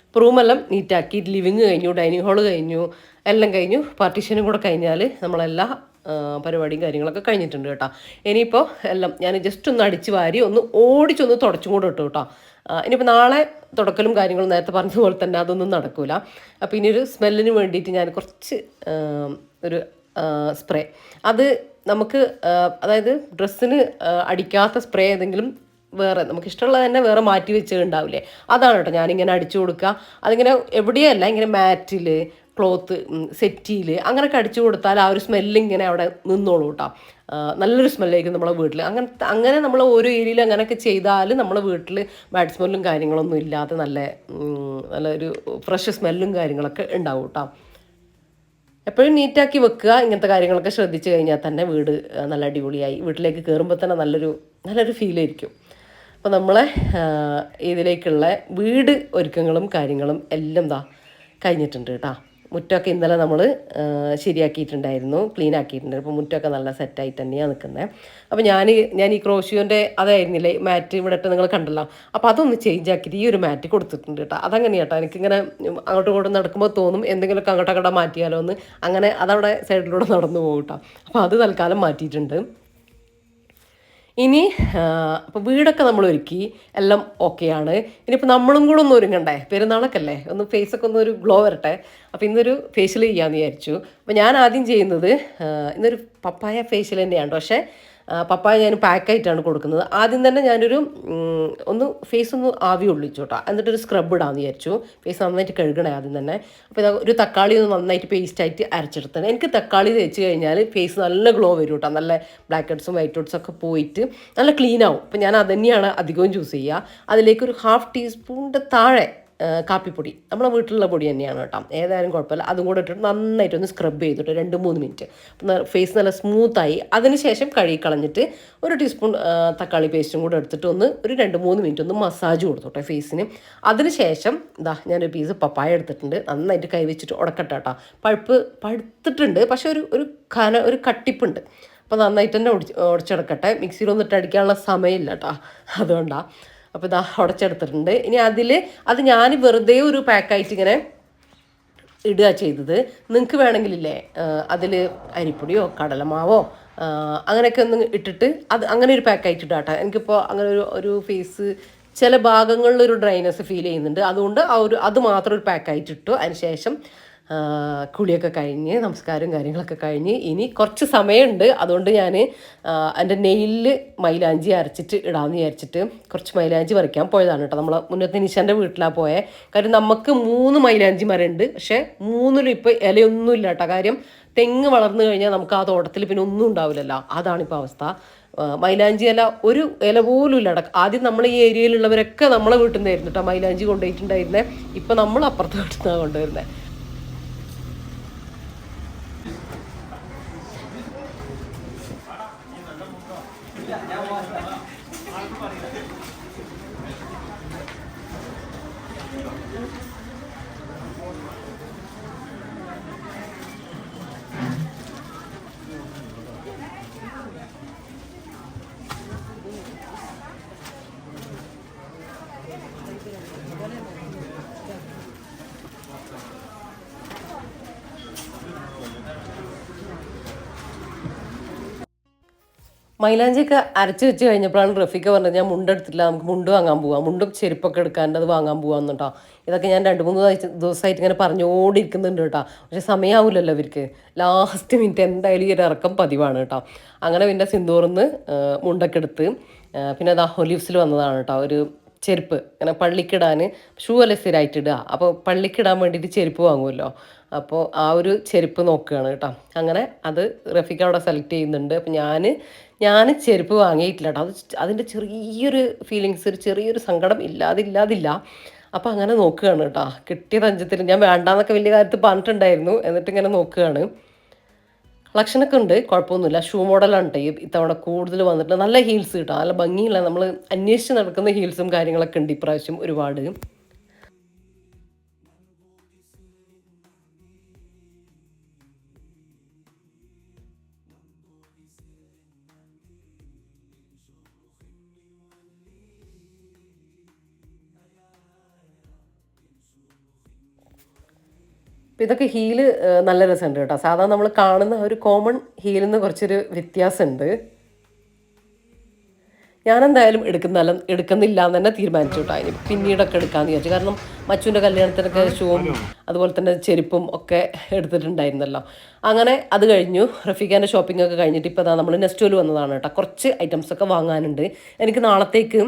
ഇപ്പോൾ റൂമെല്ലാം നീറ്റാക്കി, ലിവിങ് കഴിഞ്ഞു, ഡൈനിങ് ഹാള് കഴിഞ്ഞു, എല്ലാം കഴിഞ്ഞു. പാർട്ടീഷനും കൂടെ കഴിഞ്ഞാൽ നമ്മളെല്ലാ പരിപാടിയും കാര്യങ്ങളൊക്കെ കഴിഞ്ഞിട്ടുണ്ട് കേട്ടോ. ഇനിയിപ്പോൾ എല്ലാം ഞാൻ ജസ്റ്റ് ഒന്ന് അടിച്ച് വാരി ഒന്ന് ഓടിച്ചൊന്ന് തുടച്ചും കൂടെ ഇട്ടു കേട്ടോ. ഇനിയിപ്പോൾ നാളെ തുടക്കലും കാര്യങ്ങളും നേരത്തെ പറഞ്ഞതുപോലെ തന്നെ അതൊന്നും നടക്കില്ല. അപ്പോൾ ഇനി ഒരു സ്മെല്ലിന് വേണ്ടിയിട്ട് ഞാൻ കുറച്ച് ഒരു സ്പ്രേ, അത് നമുക്ക് അതായത് ഡ്രസ്സിന് അടിക്കാത്ത സ്പ്രേ ഏതെങ്കിലും വേറെ നമുക്ക് ഇഷ്ടമുള്ളത് തന്നെ വേറെ മാറ്റി വെച്ചിട്ടുണ്ടാവില്ലേ, അതാണ് കേട്ടോ ഞാനിങ്ങനെ അടിച്ചു കൊടുക്കുക. അതിങ്ങനെ എവിടെയല്ല, ഇങ്ങനെ മാറ്റിൽ, ക്ലോത്ത്, സെറ്റിയിൽ അങ്ങനെയൊക്കെ അടിച്ചു കൊടുത്താൽ ആ ഒരു സ്മെല്ലിങ്ങനെ അവിടെ നിന്നോളൂ കേട്ടോ. നല്ലൊരു സ്മെല്ലായിരിക്കും നമ്മളെ വീട്ടിൽ. അങ്ങനെ നമ്മൾ ഓരോ ഏരിയയിൽ അങ്ങനെയൊക്കെ ചെയ്താൽ നമ്മളെ വീട്ടിൽ ബാഡ് സ്മെല്ലും കാര്യങ്ങളൊന്നും ഇല്ലാതെ നല്ലൊരു ഫ്രഷ് സ്മെല്ലും കാര്യങ്ങളൊക്കെ ഉണ്ടാവും കേട്ടോ. എപ്പോഴും നീറ്റാക്കി വെക്കുക. ഇങ്ങനത്തെ കാര്യങ്ങളൊക്കെ ശ്രദ്ധിച്ചു കഴിഞ്ഞാൽ തന്നെ വീട് നല്ല അടിപൊളിയായി, വീട്ടിലേക്ക് കയറുമ്പോൾ തന്നെ നല്ലൊരു ഫീലായിരിക്കും. അപ്പോൾ നമ്മളെ ഇതിലേക്കുള്ള വീട് ഒരുക്കങ്ങളും കാര്യങ്ങളും എല്ലാം കഴിഞ്ഞിട്ടുണ്ട് കേട്ടോ. മുറ്റമൊക്കെ ഇന്നലെ നമ്മൾ ശരിയാക്കിയിട്ടുണ്ടായിരുന്നു, ക്ലീൻ ആക്കിയിട്ടുണ്ട്. അപ്പോൾ മുറ്റമൊക്കെ നല്ല സെറ്റായിട്ട് തന്നെയാണ് നിൽക്കുന്നത്. അപ്പോൾ ഞാൻ ഈ ക്രോഷ്യോൻ്റെ അതായിരുന്നില്ലേ മാറ്റ് ഇവിടെ ഇട്ട് നിങ്ങൾ കണ്ടല്ലോ, അപ്പോൾ അതൊന്ന് ചേഞ്ച് ആക്കിയിട്ട് ഈ ഒരു മാറ്റ് കൊടുത്തിട്ടുണ്ട് കേട്ടോ. അതങ്ങനെ കേട്ടോ, എനിക്കിങ്ങനെ അങ്ങോട്ടും ഇങ്ങോട്ടും നടക്കുമ്പോൾ തോന്നും എന്തെങ്കിലുമൊക്കെ അങ്ങോട്ടൊക്കെ മാറ്റിയാലോ എന്ന്. അങ്ങനെ അതവിടെ സൈഡിലൂടെ നടന്നു പോകും കേട്ടോ. അപ്പോൾ അത് തൽക്കാലം മാറ്റിയിട്ടുണ്ട്. ഇനി അപ്പോൾ വീടൊക്കെ നമ്മൾ ഒരുക്കി എല്ലാം ഓക്കെയാണ്. ഇനിയിപ്പോൾ നമ്മളും കൂടെ ഒന്ന് ഒരുങ്ങണ്ടേ, പെരുന്നാളൊക്കെ അല്ലേ, ഒന്ന് ഫേസൊക്കെ ഒന്ന് ഒരു ഗ്ലോ വരട്ടെ. അപ്പോൾ ഇന്നൊരു ഫേഷ്യൽ ചെയ്യാമെന്ന് വിചാരിച്ചു. അപ്പോൾ ഞാൻ ആദ്യം ചെയ്യുന്നത് ഇന്നൊരു പപ്പായ ഫേഷ്യൽ തന്നെയാണ്. പക്ഷേ പപ്പായ ഞാൻ പാക്കായിട്ടാണ് കൊടുക്കുന്നത്. ആദ്യം തന്നെ ഞാനൊരു ഫേസ് ഒന്ന് ആവി ഒള്ളിച്ചു കേട്ടോ, എന്നിട്ടൊരു സ്ക്രബ് ഇടാമെന്ന് വിചാരിച്ചു. ഫേസ് നന്നായിട്ട് കഴുകണേ ആദ്യം തന്നെ. അപ്പോൾ ഇതാ ഒരു തക്കാളി ഒന്ന് നന്നായിട്ട് പേസ്റ്റായിട്ട് അരച്ചെടുത്തത്. എനിക്ക് തക്കാളി തേച്ച് കഴിഞ്ഞാൽ ഫേസ് നല്ല ഗ്ലോ വരും കേട്ടോ. നല്ല ബ്ലാക്ക് ഹെഡ്സും വൈറ്റ് ഹെഡ്സും ഒക്കെ പോയിട്ട് നല്ല ക്ലീൻ ആവും. അപ്പോൾ ഞാൻ അത് തന്നെയാണ് അധികവും ചൂസ് ചെയ്യുക. അതിലേക്കൊരു 1/2 ടീസ്പൂണിൻ്റെ താഴെ കാപ്പിപ്പൊടി, നമ്മളെ വീട്ടിലുള്ള പൊടി തന്നെയാണ് കേട്ടോ, ഏതായാലും കുഴപ്പമില്ല. അതും കൂടെ ഇട്ടിട്ട് നന്നായിട്ടൊന്ന് സ്ക്രബ് ചെയ്തിട്ട് 2-3 മിനിറ്റ് അപ്പം ഫേസ് നല്ല സ്മൂത്തായി. അതിനുശേഷം കഴുകി കളഞ്ഞിട്ട് 1 ടീസ്പൂൺ തക്കാളി പേസ്റ്റും കൂടെ എടുത്തിട്ട് ഒരു 2-3 മിനിറ്റ് ഒന്ന് മസാജ് കൊടുത്തോട്ടെ ഫേസിന്. അതിനുശേഷം ഞാനൊരു പീസ് പപ്പായ എടുത്തിട്ടുണ്ട്, നന്നായിട്ട് കൈ വെച്ചിട്ട് ഉടക്കട്ടെ കേട്ടോ. പഴുത്തിട്ടുണ്ട്, പക്ഷെ ഒരു കട്ടിപ്പുണ്ട്. അപ്പോൾ നന്നായിട്ട് തന്നെ ഉടച്ചെടുക്കട്ടെ. മിക്സിയിലൊന്നും ഇട്ട് അടിക്കാനുള്ള സമയമില്ല കേട്ടോ, അതുകൊണ്ടാണ്. അപ്പോൾ ഇതാ ഉടച്ചെടുത്തിട്ടുണ്ട്. ഇനി അത് ഞാൻ വെറുതെ ഒരു പാക്കായിട്ട് ഇങ്ങനെ ഇടുക ചെയ്തത്. നിങ്ങൾക്ക് വേണമെങ്കിലില്ലേ അതിൽ അരിപ്പൊടിയോ കടലമാവോ അങ്ങനെയൊക്കെ ഒന്ന് ഇട്ടിട്ട് അങ്ങനെ ഒരു പാക്കായിട്ട് ഇടാം കേട്ടോ. എനിക്കിപ്പോൾ അങ്ങനെ ഒരു ഫേസ് ചില ഭാഗങ്ങളിലൊരു ഡ്രൈനെസ് ഫീൽ ചെയ്യുന്നുണ്ട്. അതുകൊണ്ട് അത് മാത്രം ഒരു പാക്കായിട്ട് ഇട്ടു. അതിന് ശേഷം കുളിയൊക്കെ കഴിഞ്ഞ് നമസ്കാരവും കാര്യങ്ങളൊക്കെ കഴിഞ്ഞ് ഇനി കുറച്ച് സമയമുണ്ട്. അതുകൊണ്ട് ഞാൻ എൻ്റെ നെയിലിൽ മൈലാഞ്ചി അരച്ചിട്ട് ഇടാമെന്ന് വിചാരിച്ചിട്ട് കുറച്ച് മൈലാഞ്ചി പറിക്കാൻ പോയതാണ് കേട്ടോ. നമ്മൾ മുന്നത്തെ നിശാൻ്റെ വീട്ടിലാണ് പോയത്. കാര്യം നമുക്ക് 3 മൈലാഞ്ചി മരമുണ്ട്. പക്ഷേ 3ലും ഇപ്പോൾ ഇലയൊന്നും ഇല്ല കേട്ടോ. കാര്യം തെങ്ങ് വളർന്നു കഴിഞ്ഞാൽ നമുക്ക് ആ തോട്ടത്തിൽ പിന്നെ ഒന്നും ഉണ്ടാവില്ലല്ലോ. അതാണിപ്പോൾ അവസ്ഥ. മൈലാഞ്ചി ഇല ഒരു ഇല പോലും ഇല്ല. ആദ്യം നമ്മൾ ഈ ഏരിയയിലുള്ളവരൊക്കെ നമ്മളെ വീട്ടിൽ നിന്നായിരുന്നു കേട്ടോ മൈലാഞ്ചി കൊണ്ടുപോയിട്ടുണ്ടായിരുന്നത്. ഇപ്പം നമ്മൾ അപ്പുറത്ത് വീട്ടിൽ നിന്നാണ് കൊണ്ടുവരുന്നത്. മൈലാഞ്ചിയൊക്കെ അരച്ച് വെച്ച് കഴിഞ്ഞപ്പോഴാണ് റഫീഖ പറഞ്ഞത് ഞാൻ മുണ്ടെടുത്തില്ല, നമുക്ക് മുണ്ട് വാങ്ങാൻ പോവാം, മുണ്ടും ചെരുപ്പൊക്കെ എടുക്കാണ്ട് അത് വാങ്ങാൻ പോകാമെന്ന് കേട്ടോ. ഇതൊക്കെ ഞാൻ 2-3 ദിവസമായിട്ട് ഇങ്ങനെ പറഞ്ഞുകൊണ്ടിരിക്കുന്നുണ്ട് കേട്ടോ. പക്ഷെ സമയമാവില്ലല്ലോ ഇവർക്ക്. ലാസ്റ്റ് മിനിറ്റ് എന്തായാലും ഈ ഒരു ഇറക്കം പതിവാണ് കേട്ടോ. അങ്ങനെ പിന്നെ സിന്ദൂറിന്ന് മുണ്ടൊക്കെ എടുത്ത് പിന്നെ അത് ഒലിവ്സിൽ വന്നതാണ് കേട്ടോ ഒരു ചെരുപ്പ്. ഇങ്ങനെ പള്ളിക്കിടാൻ ഷൂ അല്ലേ സ്ഥിരമായിട്ട് ഇടുക. അപ്പോൾ പള്ളിക്കിടാൻ വേണ്ടിയിട്ട് ചെരുപ്പ് വാങ്ങുമല്ലോ. അപ്പോൾ ആ ഒരു ചെരുപ്പ് നോക്കുകയാണ് കേട്ടോ. അങ്ങനെ അത് റഫീഖ അവിടെ സെലക്ട് ചെയ്യുന്നുണ്ട്. അപ്പോൾ ഞാൻ ചെരുപ്പ് വാങ്ങിയിട്ടില്ല കേട്ടോ. അതിൻ്റെ ചെറിയൊരു ഫീലിങ്സ്, ഒരു ചെറിയൊരു സങ്കടം ഇല്ലാതില്ല. അപ്പോൾ അങ്ങനെ നോക്കുകയാണ് കേട്ടോ. കിട്ടിയ തഞ്ചത്തിൽ ഞാൻ വേണ്ടാന്നൊക്കെ വലിയ കാര്യത്തിൽ പറഞ്ഞിട്ടുണ്ടായിരുന്നു. എന്നിട്ട് ഇങ്ങനെ നോക്കുകയാണ്. കളക്ഷനൊക്കെ ഉണ്ട്, കുഴപ്പമൊന്നുമില്ല. ഷൂ മോഡലാണ് കേട്ടോ ഇത്തവണ കൂടുതൽ വന്നിട്ട്. നല്ല ഹീൽസ് കിട്ടാം, നല്ല ഭംഗിയുള്ള നമ്മൾ അന്വേഷിച്ച് നടക്കുന്ന ഹീൽസും കാര്യങ്ങളൊക്കെ ഉണ്ട് ഇപ്രാവശ്യം ഒരുപാട്. അപ്പം ഇതൊക്കെ ഹീല് നല്ല രസമുണ്ട് കേട്ടോ. സാധാരണ നമ്മൾ കാണുന്ന ഒരു കോമൺ ഹീലിൽ നിന്ന് കുറച്ചൊരു വ്യത്യാസമുണ്ട്. ഞാനെന്തായാലും എടുക്കുന്നില്ല എന്ന് തന്നെ തീരുമാനിച്ചു കേട്ടോ. അതിന് പിന്നീടൊക്കെ എടുക്കാമെന്ന് വിചാരിച്ചു. കാരണം മച്ചുവിൻ്റെ കല്യാണത്തിനൊക്കെ ഷൂവും അതുപോലെ തന്നെ ചെരുപ്പും ഒക്കെ എടുത്തിട്ടുണ്ടായിരുന്നല്ലോ. അങ്ങനെ അത് കഴിഞ്ഞു. റഫീഖാൻ്റെ ഷോപ്പിംഗ് ഒക്കെ കഴിഞ്ഞിട്ട് ഇപ്പോൾ നമ്മൾ നെസ്റ്റോയിൽ വന്നതാണ് കേട്ടോ. കുറച്ച് ഐറ്റംസൊക്കെ വാങ്ങാനുണ്ട്. എനിക്ക് നാളത്തേക്ക്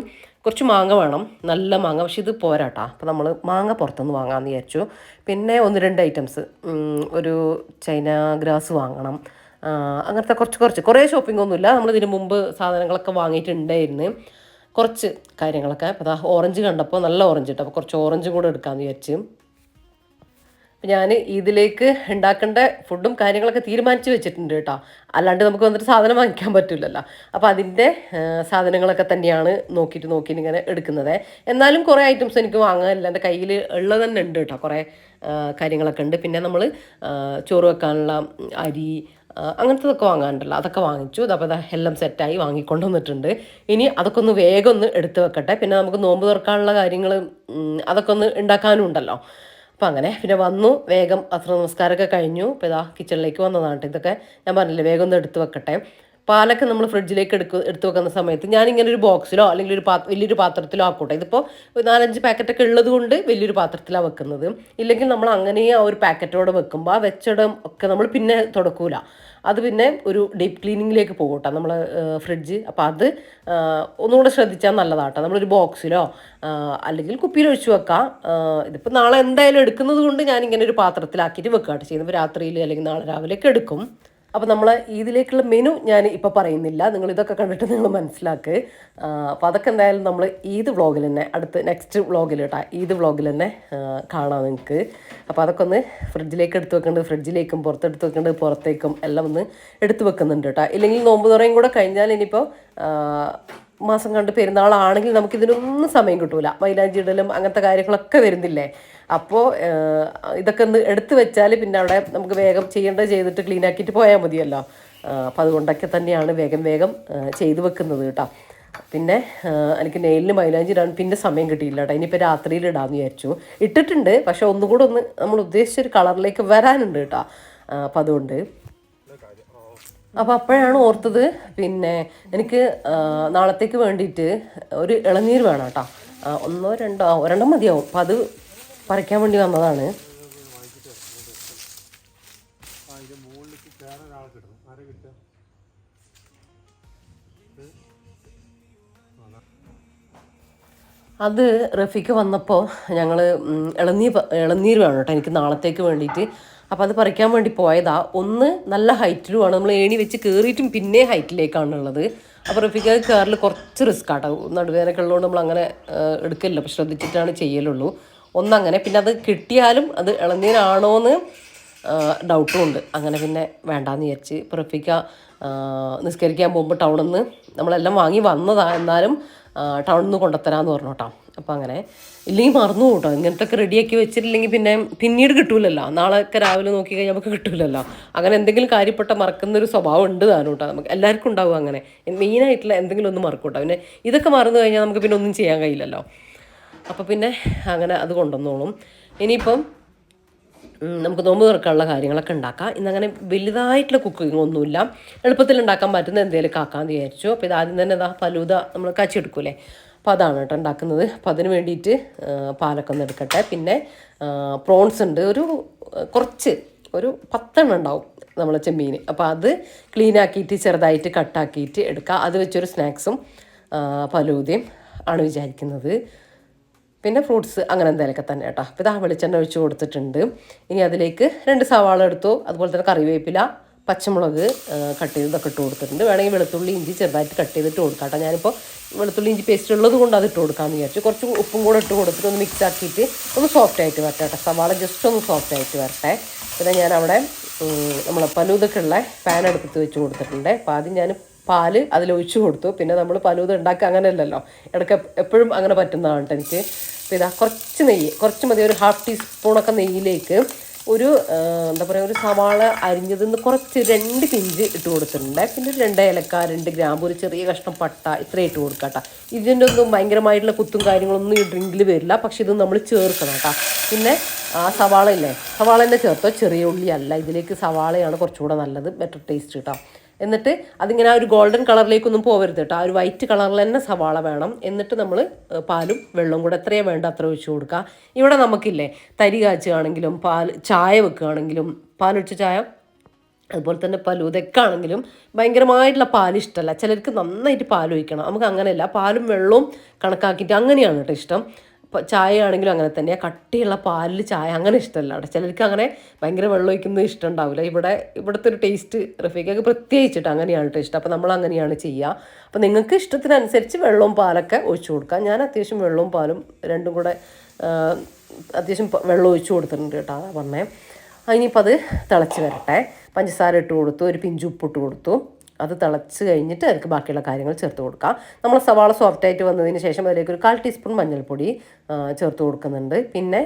കുറച്ച് മാങ്ങ വേണം, നല്ല മാങ്ങ. പക്ഷെ ഇത് പോരാട്ടാ. അപ്പോൾ നമ്മൾ മാങ്ങ പുറത്തുനിന്ന് വാങ്ങാമെന്ന് വിചാരിച്ചു. പിന്നെ 1-2 ഐറ്റംസ്, ഒരു ചൈന ഗ്രാസ് വാങ്ങണം. അങ്ങനത്തെ കുറേ ഷോപ്പിംഗ് ഒന്നുമില്ല. നമ്മൾ ഇതിന് മുമ്പ് സാധനങ്ങളൊക്കെ വാങ്ങിയിട്ടുണ്ടായിരുന്നു കുറച്ച് കാര്യങ്ങളൊക്കെ. അപ്പോൾ ഓറഞ്ച് കണ്ടപ്പോൾ നല്ല ഓറഞ്ച് കിട്ടും. അപ്പോൾ കുറച്ച് ഓറഞ്ച് കൂടെ എടുക്കാമെന്ന് വിചാരിച്ചു. അപ്പം ഞാൻ ഇതിലേക്ക് ഉണ്ടാക്കേണ്ട ഫുഡും കാര്യങ്ങളൊക്കെ തീരുമാനിച്ച് വെച്ചിട്ടുണ്ട് കേട്ടോ. അല്ലാണ്ട് നമുക്ക് വന്നിട്ട് സാധനം വാങ്ങിക്കാൻ പറ്റില്ലല്ലോ. അപ്പോൾ അതിൻ്റെ സാധനങ്ങളൊക്കെ തന്നെയാണ് നോക്കിയിട്ട് ഇങ്ങനെ എടുക്കുന്നത്. എന്നാലും കുറേ ഐറ്റംസ് എനിക്ക് വാങ്ങാനില്ല, എൻ്റെ കയ്യിൽ ഉള്ളത് തന്നെ ഉണ്ട് കേട്ടോ. കുറേ കാര്യങ്ങളൊക്കെ ഉണ്ട്. പിന്നെ നമ്മൾ ചോറ് വെക്കാനുള്ള അരി അങ്ങനത്തതൊക്കെ വാങ്ങാനുണ്ടല്ലോ, അതൊക്കെ വാങ്ങിച്ചു. അപ്പോൾ എല്ലാം സെറ്റായി വാങ്ങിക്കൊണ്ട് വന്നിട്ടുണ്ട്. ഇനി അതൊക്കെ ഒന്ന് വേഗം ഒന്ന് എടുത്ത് വെക്കട്ടെ. പിന്നെ നമുക്ക് നോമ്പ് തുറക്കാനുള്ള കാര്യങ്ങൾ അതൊക്കെ ഒന്ന് ഉണ്ടാക്കാനും ഉണ്ടല്ലോ. അപ്പോൾ അങ്ങനെ പിന്നെ വന്നു, വേഗം അസ്ര നമസ്കാരമൊക്കെ കഴിഞ്ഞു. ഇപ്പോൾ കിച്ചണിലേക്ക് വന്നതാണ്. ഇതൊക്കെ ഞാൻ പറഞ്ഞില്ലേ വേഗം ഒന്ന് എടുത്ത് വെക്കട്ടെ. പാലൊക്കെ നമ്മൾ ഫ്രിഡ്ജിലേക്ക് എടുത്ത് വെക്കുന്ന സമയത്ത് ഞാനിങ്ങനെ ഒരു ബോക്സിലോ അല്ലെങ്കിൽ വലിയൊരു പാത്രത്തിലോ ആക്കട്ടെ. ഇതിപ്പോൾ 4-5 പാക്കറ്റൊക്കെ ഉള്ളത് കൊണ്ട് വലിയൊരു പാത്രത്തിലാണ് വെക്കുന്നത്. ഇല്ലെങ്കിൽ നമ്മൾ അങ്ങനെ ആ ഒരു പാക്കറ്റോടെ വെക്കുമ്പോൾ ആ വെച്ചിടം ഒക്കെ നമ്മൾ പിന്നെ തുടക്കൂല. അത് പിന്നെ ഒരു ഡീപ്പ് ക്ലീനിങ്ങിലേക്ക് പോകും കേട്ടോ നമ്മൾ ഫ്രിഡ്ജ്. അപ്പോൾ അത് ഒന്നുകൂടെ ശ്രദ്ധിച്ചാൽ നല്ലതാട്ടോ. നമ്മളൊരു ബോക്സിലോ അല്ലെങ്കിൽ കുപ്പിയിൽ ഒഴിച്ചു വെക്കാം. ഇതിപ്പോൾ നാളെ എന്തായാലും എടുക്കുന്നത് കൊണ്ട് ഞാനിങ്ങനെ ഒരു പാത്രത്തിലാക്കിയിട്ട് വെക്കുക കേട്ടോ ചെയ്യുന്നത്. രാത്രിയിൽ അല്ലെങ്കിൽ നാളെ രാവിലെയൊക്കെ എടുക്കും. അപ്പോൾ നമ്മൾ ഇതിലേക്കുള്ള മെനു ഞാൻ ഇപ്പോൾ പറയുന്നില്ല, നിങ്ങൾ ഇതൊക്കെ കണ്ടിട്ട് നിങ്ങൾ മനസ്സിലാക്ക്. അപ്പോൾ അതൊക്കെ എന്തായാലും നമ്മൾ ഈദ് വ്ളോഗിൽ തന്നെ നെക്സ്റ്റ് വ്ളോഗിൽ കേട്ടോ, ഈദ് വ്ളോഗിൽ തന്നെ കാണാം നിങ്ങൾക്ക്. അപ്പോൾ അതൊക്കെ ഒന്ന് ഫ്രിഡ്ജിലേക്ക് എടുത്ത് വെക്കേണ്ടത് ഫ്രിഡ്ജിലേക്കും പുറത്തെടുത്ത് വെക്കേണ്ടത് പുറത്തേക്കും എല്ലാം ഒന്ന് എടുത്ത് വെക്കുന്നുണ്ട് കേട്ടോ. ഇല്ലെങ്കിൽ നോമ്പ് തുറയും കൂടെ കഴിഞ്ഞാൽ ഇനിയിപ്പോൾ മാസം കണ്ട് പെരുന്നാളാണെങ്കിൽ നമുക്കിതിനൊന്നും സമയം കിട്ടൂല. മൈലാഞ്ചി ഇടലും അങ്ങനത്തെ കാര്യങ്ങളൊക്കെ വരുന്നില്ലേ. അപ്പോൾ ഇതൊക്കെ ഒന്ന് എടുത്തു വെച്ചാൽ പിന്നെ അവിടെ നമുക്ക് വേഗം ചെയ്യേണ്ടത് ചെയ്തിട്ട് ക്ലീൻ ആക്കിയിട്ട് പോയാൽ മതിയല്ലോ. അപ്പോൾ അതുകൊണ്ടൊക്കെ തന്നെയാണ് വേഗം ചെയ്ത് വെക്കുന്നത് കേട്ടോ. പിന്നെ എനിക്ക് നെയിലിന് മൈലാഞ്ചി ഇടാൻ പിന്നെ സമയം കിട്ടിയില്ല കേട്ടോ. ഇനിയിപ്പോൾ രാത്രിയിൽ ഇടാമെന്ന് വിചാരിച്ചു. ഇട്ടിട്ടുണ്ട്, പക്ഷെ ഒന്നുകൂടെ ഒന്ന് നമ്മൾ ഉദ്ദേശിച്ചൊരു കളറിലേക്ക് വരാനുണ്ട് കേട്ടോ. അപ്പം അതുകൊണ്ട് അപ്പോൾ അപ്പോഴാണ് ഓർത്തത്, പിന്നെ എനിക്ക് നാളത്തേക്ക് വേണ്ടിയിട്ട് ഒരു ഇളനീർ വേണം കേട്ടോ. ഒന്നോ രണ്ടോ ഒരെണ്ണം മതിയാവും. അപ്പം അത് പറിക്കാൻ വേണ്ടി വന്നതാണ്. അത് റഫീക്ക് വന്നപ്പോൾ ഞങ്ങൾ ഇളനീർ വേണം കേട്ടോ എനിക്ക് നാളത്തേക്ക് വേണ്ടിയിട്ട്. അപ്പോൾ അത് പറിക്കാൻ വേണ്ടി പോയതാ. ഒന്ന് നല്ല ഹൈറ്റിലുമാണ്, നമ്മൾ ഏണി വെച്ച് കയറിയിട്ടും പിന്നെ ഹൈറ്റിലേക്കാണുള്ളത്. അപ്പോൾ റഫീക്ക് കയറൽ കുറച്ച് റിസ്ക് ആട്ടോ. നടുവേദനയൊക്കെ ഉള്ളതുകൊണ്ട് നമ്മൾ അങ്ങനെ എടുക്കില്ല, അപ്പോൾ ശ്രദ്ധിച്ചിട്ടാണ് ചെയ്യലുള്ളൂ. ഒന്നങ്ങനെ, പിന്നെ അത് കിട്ടിയാലും അത് ഇളനീരാണോയെന്ന് ഡൗട്ടും ഉണ്ട്. അങ്ങനെ പിന്നെ വേണ്ടാന്ന് വിചാരിച്ച്. ഇപ്പോൾ റഫീക്ക നിസ്കരിക്കാൻ പോകുമ്പോൾ ടൗണിൽ നിന്ന് നമ്മളെല്ലാം വാങ്ങി വന്നതാണ്, എന്നാലും ടൗണിൽ നിന്ന് കൊണ്ടുത്തരാമെന്ന് പറഞ്ഞു കേട്ടോ. അപ്പോൾ അങ്ങനെ ഇല്ലെങ്കിൽ മറന്നു കേട്ടോ. ഇങ്ങനത്തെ ഒക്കെ റെഡിയാക്കി വെച്ചിട്ടില്ലെങ്കിൽ പിന്നെ പിന്നീട് കിട്ടൂലല്ലോ. നാളെയൊക്കെ രാവിലെ നോക്കി കഴിഞ്ഞാൽ നമുക്ക് കിട്ടൂലല്ലോ. അങ്ങനെ എന്തെങ്കിലും കാര്യപ്പെട്ട മറക്കുന്നൊരു സ്വഭാവം ഉണ്ട് താനും കേട്ടോ. നമുക്ക് എല്ലാവർക്കും ഉണ്ടാവും അങ്ങനെ. മെയിനായിട്ടുള്ള എന്തെങ്കിലും ഒന്ന് മറക്കും കേട്ടോ. പിന്നെ ഇതൊക്കെ മറന്നു കഴിഞ്ഞാൽ നമുക്ക് പിന്നെ ഒന്നും ചെയ്യാൻ കഴിയില്ലല്ലോ. അപ്പോൾ പിന്നെ അങ്ങനെ അത് കൊണ്ടുവന്നോളും. ഇനിയിപ്പം നമുക്ക് നോമ്പ് തുറക്കാനുള്ള കാര്യങ്ങളൊക്കെ ഉണ്ടാക്കാം. ഇന്നങ്ങനെ വലുതായിട്ടുള്ള കുക്കിംഗ് ഒന്നുമില്ല, എളുപ്പത്തിൽ ഉണ്ടാക്കാൻ പറ്റുന്ന എന്തെങ്കിലും ആക്കാമെന്ന് വിചാരിച്ചു. അപ്പോൾ ഇത് ആദ്യം തന്നെ ഇതാ ഫലൂദ നമ്മൾ കാച്ചെടുക്കൂലേ, അപ്പോൾ അതാണ് കേട്ടോ ഉണ്ടാക്കുന്നത്. അപ്പോൾ അതിന് വേണ്ടിയിട്ട് പാലൊക്കെ ഒന്ന് എടുക്കട്ടെ. പിന്നെ പ്രോൺസ് ഉണ്ട്, കുറച്ച് ഒരു 10 എണ്ണം ഉണ്ടാവും നമ്മളെ ചെമ്മീൻ. അപ്പോൾ അത് ക്ലീനാക്കിയിട്ട് ചെറുതായിട്ട് കട്ടാക്കിയിട്ട് എടുക്കുക. അത് വെച്ചൊരു സ്നാക്സും ഫലൂദയും ആണ് വിചാരിക്കുന്നത്. പിന്നെ ഫ്രൂട്ട്സ് അങ്ങനെ എന്തെങ്കിലുമൊക്കെ തന്നെ കേട്ടോ. അപ്പോൾ ഇതാ വെളിച്ചെണ്ണ ഒഴിച്ച് കൊടുത്തിട്ടുണ്ട്. ഇനി അതിലേക്ക് 2 സവാള എടുത്തു, അതുപോലെ തന്നെ കറിവേപ്പില, പച്ചമുളക് കട്ട് ചെയ്തതൊക്കെ ഇട്ട് കൊടുത്തിട്ടുണ്ട്. വേണമെങ്കിൽ വെളുത്തുള്ളി ഇഞ്ചി ചെറുതായിട്ട് കട്ട് ചെയ്തിട്ട് കൊടുക്കാം കേട്ടോ. ഞാനിപ്പോൾ വെളുത്തുള്ളി ഇഞ്ചി പേസ്റ്റ് ഉള്ളത് കൊണ്ട് അത് ഇട്ട് കൊടുക്കാമെന്ന് വിചാരിച്ചു. കുറച്ച് ഉപ്പും കൂടെ ഇട്ട് കൊടുത്തിട്ട് ഒന്ന് മിക്സ് ആക്കിയിട്ട് ഒന്ന് സോഫ്റ്റ് ആയിട്ട് വരട്ടെ കേട്ടോ. സവാള ജസ്റ്റ് ഒന്ന് സോഫ്റ്റ് ആയിട്ട് വരട്ടെ. പിന്നെ ഞാൻ അവിടെ നമ്മളെ ഫലൂദക്കുള്ള പാൻ അടുപ്പത്ത് വെച്ച് കൊടുത്തിട്ടുണ്ട്. അപ്പോൾ ആദ്യം ഞാൻ പാല് അതിലൊഴിച്ച് കൊടുത്തു. പിന്നെ നമ്മൾ ഫലൂദ ഉണ്ടാക്കുക അങ്ങനെയല്ലല്ലോ, ഇടയ്ക്ക് എപ്പോഴും അങ്ങനെ പറ്റുന്നതാണ് കേട്ടോ എനിക്ക്. അപ്പോൾ ഇതാ കുറച്ച് നെയ്യ്, കുറച്ച് മതി, ഒരു 1/2 ടീസ്പൂണൊക്കെ നെയ്യിലേക്ക് ഒരു എന്താ പറയുക, ഒരു സവാള അരിഞ്ഞതിന്ന് കുറച്ച് 2 പിഞ്ച് ഇട്ട് കൊടുത്തിട്ടുണ്ട്. പിന്നെ 2 ഏലക്ക, 2 ഗ്രാമ്പ്, ഒരു ചെറിയ കഷ്ണം പട്ട, ഇത്രയും ഇട്ട് കൊടുക്കാം കേട്ടോ. ഇതിൻ്റെ ഒന്നും ഭയങ്കരമായിട്ടുള്ള കുത്തും കാര്യങ്ങളൊന്നും ഈ ഡ്രിങ്കിൽ വരില്ല, പക്ഷെ ഇത് നമ്മൾ ചേർക്കണം കേട്ടോ. പിന്നെ ആ സവാള ഇല്ലേ, സവാള തന്നെ ചേർത്തോ, ചെറിയ ഉള്ളി അല്ല. ഇതിലേക്ക് സവാളയാണ് കുറച്ചുകൂടെ നല്ലത്, ബെറ്റർ ടേസ്റ്റ് കേട്ടോ. എന്നിട്ട് അതിങ്ങനെ ആ ഒരു ഗോൾഡൻ കളറിലേക്കൊന്നും പോകരുത് കേട്ടോ. ആ ഒരു വൈറ്റ് കളറിൽ തന്നെ സവാള വേണം. എന്നിട്ട് നമ്മൾ പാലും വെള്ളവും കൂടെ എത്രയാണ് വേണ്ട അത്ര ഒഴിച്ച് കൊടുക്കുക. ഇവിടെ നമുക്കില്ലേ തരി കാച്ചുകയാണെങ്കിലും ചായ വെക്കുകയാണെങ്കിലും പാലൊഴിച്ച ചായ, അതുപോലെ തന്നെ ഫലൂദയൊക്കെ ആണെങ്കിലും ഭയങ്കരമായിട്ടുള്ള പാൽ ഇഷ്ടമല്ല. ചിലർക്ക് നന്നായിട്ട് പാൽ ഒഴിക്കണം, നമുക്ക് അങ്ങനെയല്ല. പാലും വെള്ളവും കണക്കാക്കിയിട്ട് അങ്ങനെയാണ് കേട്ടോ ഇഷ്ടം. ചായ ആണെങ്കിലും അങ്ങനെ തന്നെയാണ്, കട്ടിയുള്ള പാലിൽ ചായ അങ്ങനെ ഇഷ്ടമല്ല അവിടെ. ചിലർക്ക് അങ്ങനെ ഭയങ്കര വെള്ളം ഒഴിക്കുന്നത് ഇഷ്ടം ഉണ്ടാവില്ല. ഇവിടുത്തെ ഒരു ടേസ്റ്റ് റഫീഖയ്ക്ക് പ്രത്യേകിച്ചിട്ട് അങ്ങനെയാണ് കേട്ടോ ഇഷ്ടം. അപ്പോൾ നമ്മൾ അങ്ങനെയാണ് ചെയ്യുക. അപ്പോൾ നിങ്ങൾക്ക് ഇഷ്ടത്തിനനുസരിച്ച് വെള്ളവും പാലൊക്കെ ഒഴിച്ചു കൊടുക്കാം. ഞാൻ അത്യാവശ്യം വെള്ളവും പാലും രണ്ടും കൂടെ അത്യാവശ്യം വെള്ളം ഒഴിച്ചു കൊടുത്തിട്ടുണ്ട് കേട്ടോ, അതാ പറഞ്ഞേ. ഇനിയിപ്പോൾ അത് തിളച്ച് വരട്ടെ. പഞ്ചസാര ഇട്ട് കൊടുത്തു, ഒരു പിഞ്ച് ഉപ്പിട്ട് കൊടുത്തു. അത് തിളച്ച് കഴിഞ്ഞിട്ട് അതിലേക്ക് ബാക്കിയുള്ള കാര്യങ്ങൾ ചേർത്ത് കൊടുക്കാം. നമ്മൾ സവാള സോഫ്റ്റായിട്ട് വന്നതിന് ശേഷം അതിലേക്ക് ഒരു 1/4 ടീസ്പൂൺ മഞ്ഞൾപ്പൊടി ചേർത്ത് കൊടുക്കുന്നുണ്ട്. പിന്നെ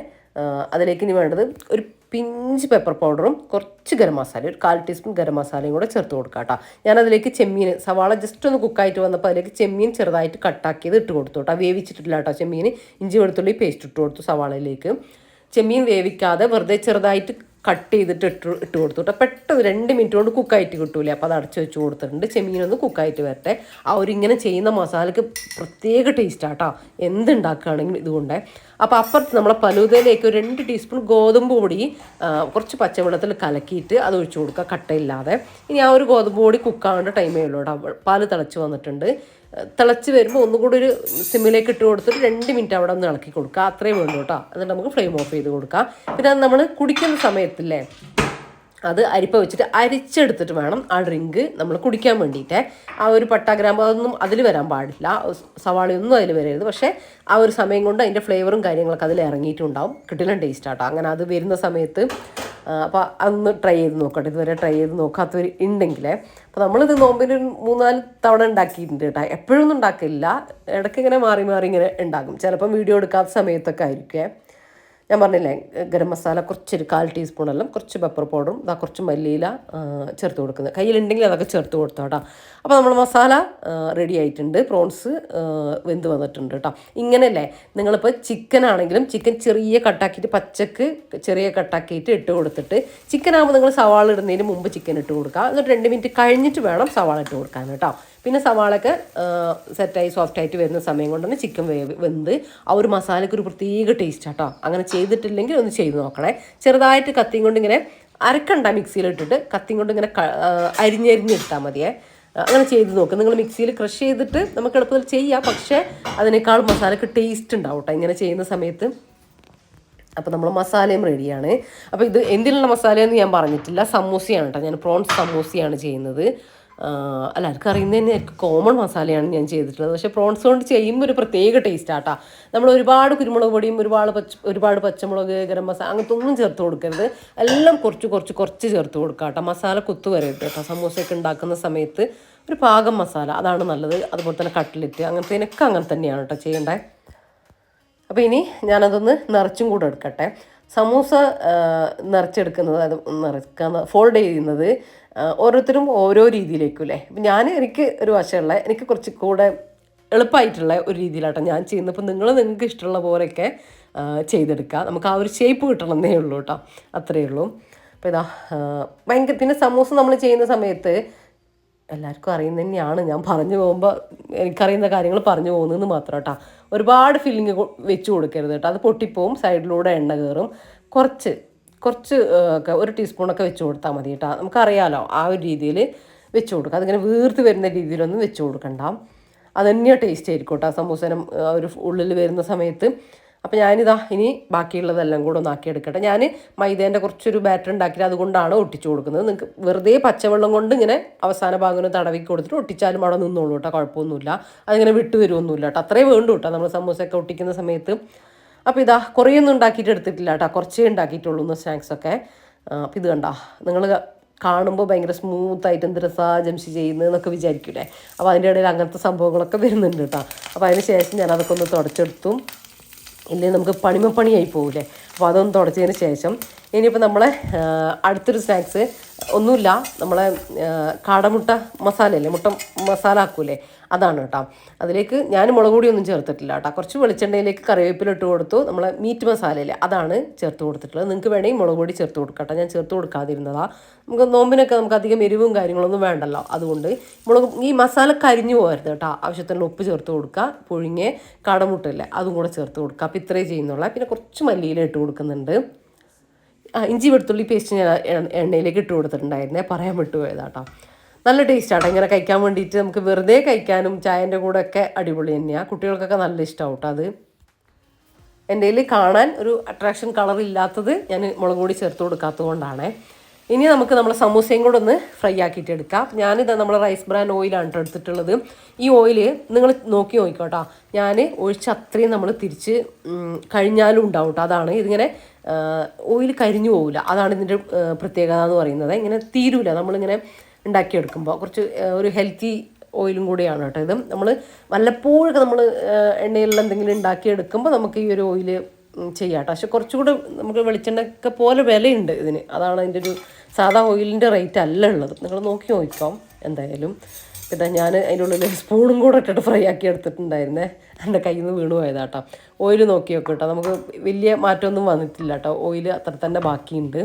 അതിലേക്ക് ഇനി വേണ്ടത് ഒരു പിഞ്ച് പെപ്പർ പൗഡറും കുറച്ച് ഗരം മസാല, ഒരു 1/4 ടീസ്പൂൺ ഗരം മസാലയും കൂടെ ചേർത്ത് കൊടുക്കാം കേട്ടോ. ഞാനതിലേക്ക് ചെമ്മീൻ, സവാള ജസ്റ്റ് ഒന്ന് കുക്കായിട്ട് വന്നപ്പോൾ അതിലേക്ക് ചെമ്മീൻ ചെറുതായിട്ട് കട്ടാക്കിയത് ഇട്ട് കൊടുത്തു കേട്ടോ. വേവിച്ചിട്ടില്ല കേട്ടോ ചെമ്മീൻ. ഇഞ്ചി വെളുത്തുള്ളി പേസ്റ്റ് ഇട്ട് കൊടുത്തു സവാളയിലേക്ക്. ചെമ്മീൻ വേവിക്കാതെ വെറുതെ ചെറുതായിട്ട് കട്ട് ചെയ്തിട്ട് ഇട്ട് കൊടുത്തു കേട്ടോ. പെട്ടെന്ന് 2 മിനിറ്റ് കൊണ്ട് കുക്കായിട്ട് കിട്ടൂലേ, അപ്പോൾ അത് അടച്ച് വെച്ച് കൊടുത്തിട്ടുണ്ട്. ചെമ്മീനൊന്ന് കുക്കായിട്ട് വരട്ടെ. ആ ഒരു ഇങ്ങനെ ചെയ്യുന്ന മസാലയ്ക്ക് പ്രത്യേക ടേസ്റ്റാണ് കേട്ടോ, എന്തുണ്ടാക്കുകയാണെങ്കിലും ഇതുകൊണ്ട്. അപ്പോൾ അപ്പുറത്ത് നമ്മളെ ഫലൂദയിലേക്ക് ഒരു 2 ടീസ്പൂൺ ഗോതമ്പ് പൊടി കുറച്ച് പച്ചവെള്ളത്തിൽ കലക്കിയിട്ട് അത് ഒഴിച്ചു കൊടുക്കുക, കട്ടയില്ലാതെ. ഇനി ആ ഒരു ഗോതമ്പ് പൊടി കുക്കാവേണ്ട ടൈമേ ഉള്ളൂ കേട്ടോ. പാല് തിളച്ച് വന്നിട്ടുണ്ട്. തിളച്ച് വരുമ്പോൾ ഒന്നുകൂടി ഒരു സിമ്മിലേക്ക് ഇട്ട് കൊടുത്തിട്ട് 2 മിനിറ്റ് അവിടെ ഒന്ന് ഇളക്കി കൊടുക്കുക, അത്രയും വേണ്ടു കേട്ടോ. എന്നിട്ട് നമുക്ക് ഫ്ലെയിം ഓഫ് ചെയ്ത് കൊടുക്കാം. പിന്നെ അത് നമ്മൾ കുടിക്കുന്ന സമയത്തില്ലേ, അത് അരിപ്പ വെച്ചിട്ട് അരിച്ചെടുത്തിട്ട് വേണം ആ ഡ്രിങ്ക് നമ്മൾ കുടിക്കാൻ വേണ്ടിയിട്ട്. ആ ഒരു പട്ട ഗ്രാമ്പ് അതൊന്നും അതിൽ വരാൻ പാടില്ല, സവാളയൊന്നും അതിൽ വരരുത്. പക്ഷേ ആ ഒരു സമയം കൊണ്ട് അതിൻ്റെ ഫ്ലേവറും കാര്യങ്ങളൊക്കെ അതിൽ ഇറങ്ങിയിട്ടുണ്ടാവും. കിട്ടില്ല ടേസ്റ്റ് ആട്ടോ. അങ്ങനെ അത് വരുന്ന സമയത്ത് അപ്പോൾ അതൊന്ന് ട്രൈ ചെയ്ത് നോക്കട്ടെ. ഇതുവരെ ട്രൈ ചെയ്ത് നോക്കാത്തവർ ഉണ്ടെങ്കിൽ. അപ്പോൾ നമ്മളിത് നോമ്പിന് 3-4 തവണ ഉണ്ടാക്കിയിട്ടുണ്ട് കേട്ടോ. എപ്പോഴൊന്നും ഉണ്ടാക്കില്ല, ഇടയ്ക്ക് ഇങ്ങനെ മാറി മാറി ഇങ്ങനെ ഉണ്ടാകും. ചിലപ്പം വീഡിയോ എടുക്കാത്ത സമയത്തൊക്കെ ആയിരിക്കും. ഞാൻ പറഞ്ഞില്ലേ ഗരം മസാല കുറച്ചൊരു 1/4 ടീസ്പൂണെല്ലാം കുറച്ച് പെപ്പർ പൗഡറും കുറച്ച് മല്ലിയില ചേർത്ത് കൊടുക്കുന്നത്. കയ്യിലുണ്ടെങ്കിൽ അതൊക്കെ ചേർത്ത് കൊടുത്തോ കേട്ടോ. അപ്പോൾ നമ്മൾ മസാല റെഡി ആയിട്ടുണ്ട്. പ്രോൺസ് വെന്ത് വന്നിട്ടുണ്ട് കേട്ടോ. ഇങ്ങനെയല്ലേ നിങ്ങളിപ്പോൾ ചിക്കൻ ആണെങ്കിലും ചിക്കൻ ചെറിയ കട്ടാക്കിയിട്ട് പച്ചക്ക് ചെറിയ കട്ടാക്കിയിട്ട് ഇട്ട് കൊടുത്തിട്ട്, ചിക്കൻ ആകുമ്പോൾ നിങ്ങൾ സവാള ഇടുന്നതിന് മുമ്പ് ചിക്കൻ ഇട്ട് കൊടുക്കുക. എന്നിട്ട് 2 മിനിറ്റ് കഴിഞ്ഞിട്ട് വേണം സവാള ഇട്ട് കൊടുക്കാൻ കേട്ടോ. പിന്നെ സവാളൊക്കെ സെറ്റായി സോഫ്റ്റായിട്ട് വരുന്ന സമയം കൊണ്ട് തന്നെ ചിക്കൻ വെന്ത് ആ ഒരു മസാലയ്ക്ക് ഒരു പ്രത്യേക ടേസ്റ്റ് കേട്ടോ. അങ്ങനെ ചെയ്തിട്ടില്ലെങ്കിൽ ഒന്ന് ചെയ്ത് നോക്കണേ. ചെറുതായിട്ട് കത്തിയും കൊണ്ട് ഇങ്ങനെ അരക്കണ്ട, മിക്സിയിലിട്ടിട്ട് കത്തിയും കൊണ്ട് ഇങ്ങനെ അരിഞ്ഞരിഞ്ഞിട്ടാൽ മതിയേ. അങ്ങനെ ചെയ്ത് നോക്കുക. നിങ്ങൾ മിക്സിയിൽ ക്രഷ് ചെയ്തിട്ട് നമുക്ക് എളുപ്പത്തിൽ ചെയ്യാം, പക്ഷേ അതിനേക്കാൾ മസാലയ്ക്ക് ടേസ്റ്റ് ഉണ്ടാവും കേട്ടോ ഇങ്ങനെ ചെയ്യുന്ന സമയത്ത്. അപ്പോൾ നമ്മൾ മസാലയും റെഡിയാണ്. അപ്പോൾ ഇത് എന്തിനുള്ള മസാലയെന്ന് ഞാൻ പറഞ്ഞിട്ടില്ല, സമൂസയാണ് കേട്ടോ. ഞാൻ പ്രോൺസ് സമൂസയാണ് ചെയ്യുന്നത്. എല്ലാവർക്കും അറിയുന്നത് തന്നെ കോമൺ മസാലയാണ് ഞാൻ ചെയ്തിട്ടുള്ളത്. പക്ഷേ പ്രോൺസ് കൊണ്ട് ചെയ്യുമ്പോൾ ഒരു പ്രത്യേക ടേസ്റ്റ് ആട്ടോ. നമ്മൾ ഒരുപാട് കുരുമുളക് പൊടിയും ഒരുപാട് പച്ചമുളക്, ഗരം മസാല അങ്ങനത്തെ ഒന്നും ചേർത്ത് കൊടുക്കരുത്. എല്ലാം കുറച്ച് ചേർത്ത് കൊടുക്കുക കേട്ടോ. മസാല കുത്തു വരരുത് കേട്ടോ. സമൂസയൊക്കെ ഉണ്ടാക്കുന്ന സമയത്ത് ഒരു പാകം മസാല, അതാണ് നല്ലത്. അതുപോലെ തന്നെ കട്ട്ലറ്റ് അങ്ങനത്തേനൊക്കെ അങ്ങനെ തന്നെയാണ് കേട്ടോ ചെയ്യേണ്ടത്. അപ്പോൾ ഇനി ഞാനതൊന്ന് നിറച്ചും കൂടെ എടുക്കട്ടെ. സമൂസ നിറച്ചെടുക്കുന്നത്, അത് ഫോൾഡ് ചെയ്യുന്നത് ഓരോരുത്തരും ഓരോ രീതിയിലേക്കും അല്ലേ. അപ്പം എനിക്ക് ഒരു വശമുള്ള, എനിക്ക് കുറച്ച് കൂടെ എളുപ്പമായിട്ടുള്ള ഒരു രീതിയിലാട്ടോ ഞാൻ ചെയ്യുന്നത്. അപ്പോൾ നിങ്ങൾക്ക് ഇഷ്ടമുള്ള പോലെയൊക്കെ ചെയ്തെടുക്കുക. നമുക്ക് ആ ഒരു ഷേപ്പ് കിട്ടണമെന്നേ ഉള്ളൂ കേട്ടോ, അത്രയേ ഉള്ളൂ. അപ്പോൾ ഇതാ ഭയങ്കര, പിന്നെ സമൂസ നമ്മൾ ചെയ്യുന്ന സമയത്ത് എല്ലാവർക്കും അറിയുന്നത് തന്നെയാണ്, ഞാൻ പറഞ്ഞു പോകുമ്പോൾ എനിക്കറിയുന്ന കാര്യങ്ങൾ പറഞ്ഞു പോകുന്നതെന്ന് മാത്രം കേട്ടോ. ഒരുപാട് ഫില്ലിങ് വെച്ച് കൊടുക്കരുത് കേട്ടോ, അത് പൊട്ടിപ്പോവും, സൈഡിലൂടെ എണ്ണ കയറും. കുറച്ച് ഒക്കെ 1 ടീസ്പൂണൊക്കെ വെച്ച് കൊടുത്താൽ മതി കേട്ടോ. നമുക്കറിയാമല്ലോ ആ ഒരു രീതിയിൽ വെച്ച് കൊടുക്കുക. അതിങ്ങനെ വീർത്ത് വരുന്ന രീതിയിലൊന്നും വെച്ച് കൊടുക്കണ്ട. അത് തന്നെയാണ് ടേസ്റ്റ് ആയിരിക്കും കേട്ടോ സമൂസനം ഒരു ഉള്ളിൽ വരുന്ന സമയത്ത്. അപ്പോൾ ഞാനിതാ ഇനി ബാക്കിയുള്ളതെല്ലാം കൂടെ ഒന്ന് ആക്കിയെടുക്കട്ടെ. ഞാൻ മൈദേൻ്റെ കുറച്ചൊരു ബാറ്റർ ഉണ്ടാക്കിയിട്ട് അതുകൊണ്ടാണ് ഒട്ടിച്ചു കൊടുക്കുന്നത്. നിങ്ങൾക്ക് വെറുതെ പച്ചവെള്ളം കൊണ്ട് ഇങ്ങനെ അവസാന ഭാഗം തടവി കൊടുത്തിട്ട് ഒട്ടിച്ചാലും അവിടെ നിന്നോളൂ കേട്ടോ, കുഴപ്പമൊന്നുമില്ല. അതിങ്ങനെ വിട്ട് വരുമൊന്നുമില്ല കേട്ടോ, അത്രേ വേണ്ടു കേട്ടോ നമ്മൾ സമൂസയൊക്കെ ഒട്ടിക്കുന്ന സമയത്ത്. അപ്പോൾ ഇതാ കുറേയൊന്നും ഉണ്ടാക്കിയിട്ട് എടുത്തിട്ടില്ല കേട്ടോ, കുറച്ചേ ഉണ്ടാക്കിയിട്ടുള്ളൂ സ്നാക്സൊക്കെ. അപ്പോൾ ഇത് കണ്ടോ, നിങ്ങൾ കാണുമ്പോൾ ഭയങ്കര സ്മൂത്തായിട്ട് എന്ത് രസാ ജംഷി ചെയ്യുന്നതെന്നൊക്കെ വിചാരിക്കൂലേ. അപ്പോൾ അതിൻ്റെ ഇടയിൽ അങ്ങനത്തെ സംഭവങ്ങളൊക്കെ വരുന്നുണ്ട് കേട്ടോ. അപ്പോൾ അതിന് ശേഷം ഞാൻ അതൊക്കെ ഒന്ന് തുടച്ചെടുത്തു, ഇല്ലെങ്കിൽ നമുക്ക് പണിയായി പോകില്ലേ. അപ്പോൾ അതൊന്ന് തുടച്ചതിന് ശേഷം ഇനിയിപ്പോൾ നമ്മളെ അടുത്തൊരു സ്നാക്സ് ഒന്നുമില്ല, നമ്മളെ കാടമുട്ട മസാലയല്ലേ, മുട്ട മസാല ആക്കൂലേ, അതാണ് കേട്ടോ. അതിലേക്ക് ഞാൻ മുളക് പൊടിയൊന്നും ചേർത്തിട്ടില്ല കേട്ടോ. കുറച്ച് വെളിച്ചെണ്ണയിലേക്ക് കറിവേപ്പില ഇട്ട് കൊടുത്തു. നമ്മളെ മീറ്റ് മസാലയില്ലേ, അതാണ് ചേർത്ത് കൊടുത്തിട്ടുള്ളത്. നിങ്ങൾക്ക് വേണമെങ്കിൽ മുളക് പൊടി ചേർത്ത് കൊടുക്കാം കേട്ടോ, ഞാൻ ചേർത്ത് കൊടുക്കാതിരുന്നതാണ്. നമുക്ക് നോമ്പിനൊക്കെ നമുക്ക് അധികം എരിവും കാര്യങ്ങളൊന്നും വേണ്ടല്ലോ, അതുകൊണ്ട് ഈ മസാല കരിഞ്ഞു പോകരുത് കേട്ടോ. ആവശ്യത്തിനുള്ള ഉപ്പ് ചേർത്ത് കൊടുക്കുക, പുഴുങ്ങിയ കാടമുട്ടയില്ലേ അതും കൂടെ ചേർത്ത് കൊടുക്കുക. അപ്പോൾ ഇത്രയും ചെയ്യുന്നുള്ള. പിന്നെ കുറച്ച് മല്ലിയില ഇട്ട് കൊടുക്കുന്നുണ്ട്. ഇഞ്ചി വെളുത്തുള്ളി പേസ്റ്റ് ഞാൻ എണ്ണയിലേക്ക് ഇട്ട് കൊടുത്തിട്ടുണ്ടായിരുന്നേ, പറയാൻ വിട്ടുപോയതാട്ടോ. നല്ല ടേസ്റ്റാട്ടോ ഇങ്ങനെ കഴിക്കാൻ വേണ്ടിയിട്ട്. നമുക്ക് വെറുതെ കഴിക്കാനും ചായൻ്റെ കൂടെ ഒക്കെ അടിപൊളി തന്നെയാണ്. കുട്ടികൾക്കൊക്കെ നല്ല ഇഷ്ടമാവും കേട്ടോ. അത് എൻ്റെ കയ്യിൽ കാണാൻ ഒരു അട്രാക്ഷൻ കളർ ഇല്ലാത്തത് ഞാൻ മുളക് പൊടി ചേർത്ത് കൊടുക്കാത്തത് കൊണ്ടാണ്. ഇനി നമുക്ക് നമ്മളെ സമൂസയും കൂടെ ഒന്ന് ഫ്രൈ ആക്കിയിട്ട് എടുക്കാം. ഞാനിത് നമ്മൾ റൈസ് ബ്രാൻ ഓയിലാണ് എടുത്തിട്ടുള്ളത്. ഈ ഓയിൽ നിങ്ങൾ നോക്കിക്കോട്ടോ, ഞാൻ ഒഴിച്ച് അത്രയും നമ്മൾ തിരിച്ച് കഴിഞ്ഞാലും ഉണ്ടാവും കേട്ടോ. അതാണ് ഇതിങ്ങനെ ഓയിൽ കരിഞ്ഞു പോകില്ല, അതാണ് ഇതിൻ്റെ പ്രത്യേകത എന്ന് പറയുന്നത്. ഇങ്ങനെ തീരൂല നമ്മളിങ്ങനെ ഉണ്ടാക്കിയെടുക്കുമ്പോൾ. കുറച്ച് ഒരു ഹെൽത്തി ഓയിലും കൂടിയാണ് കേട്ടോ ഇത്. നമ്മൾ വല്ലപ്പോഴൊക്കെ നമ്മൾ എണ്ണയിലുള്ള എന്തെങ്കിലും ഉണ്ടാക്കിയെടുക്കുമ്പോൾ നമുക്ക് ഈ ഒരു ഓയിൽ ചെയ്യാം കേട്ടോ. പക്ഷെ കുറച്ചുകൂടെ നമുക്ക് വെളിച്ചെണ്ണയൊക്കെ പോലെ വിലയുണ്ട് ഇതിന്, അതാണ് അതിൻ്റെ ഒരു സാധാ ഓയിലിൻ്റെ റേറ്റ് അല്ല ഉള്ളത്. നിങ്ങൾ നോക്കാം എന്തായാലും. ഇതാ ഞാൻ അതിൻ്റെ ഉള്ളിൽ സ്പൂണും കൂടെ ഇട്ടിട്ട് ഫ്രൈ ആക്കി എടുത്തിട്ടുണ്ടായിരുന്നേ, എൻ്റെ കയ്യിൽ നിന്ന് വീണ് പോയതാട്ടോ. ഓയിൽ നോക്കി നോക്കാം കേട്ടോ, നമുക്ക് വലിയ മാറ്റമൊന്നും വന്നിട്ടില്ല കേട്ടോ, ഓയിൽ അത്ര തന്നെ ബാക്കിയുണ്ട്.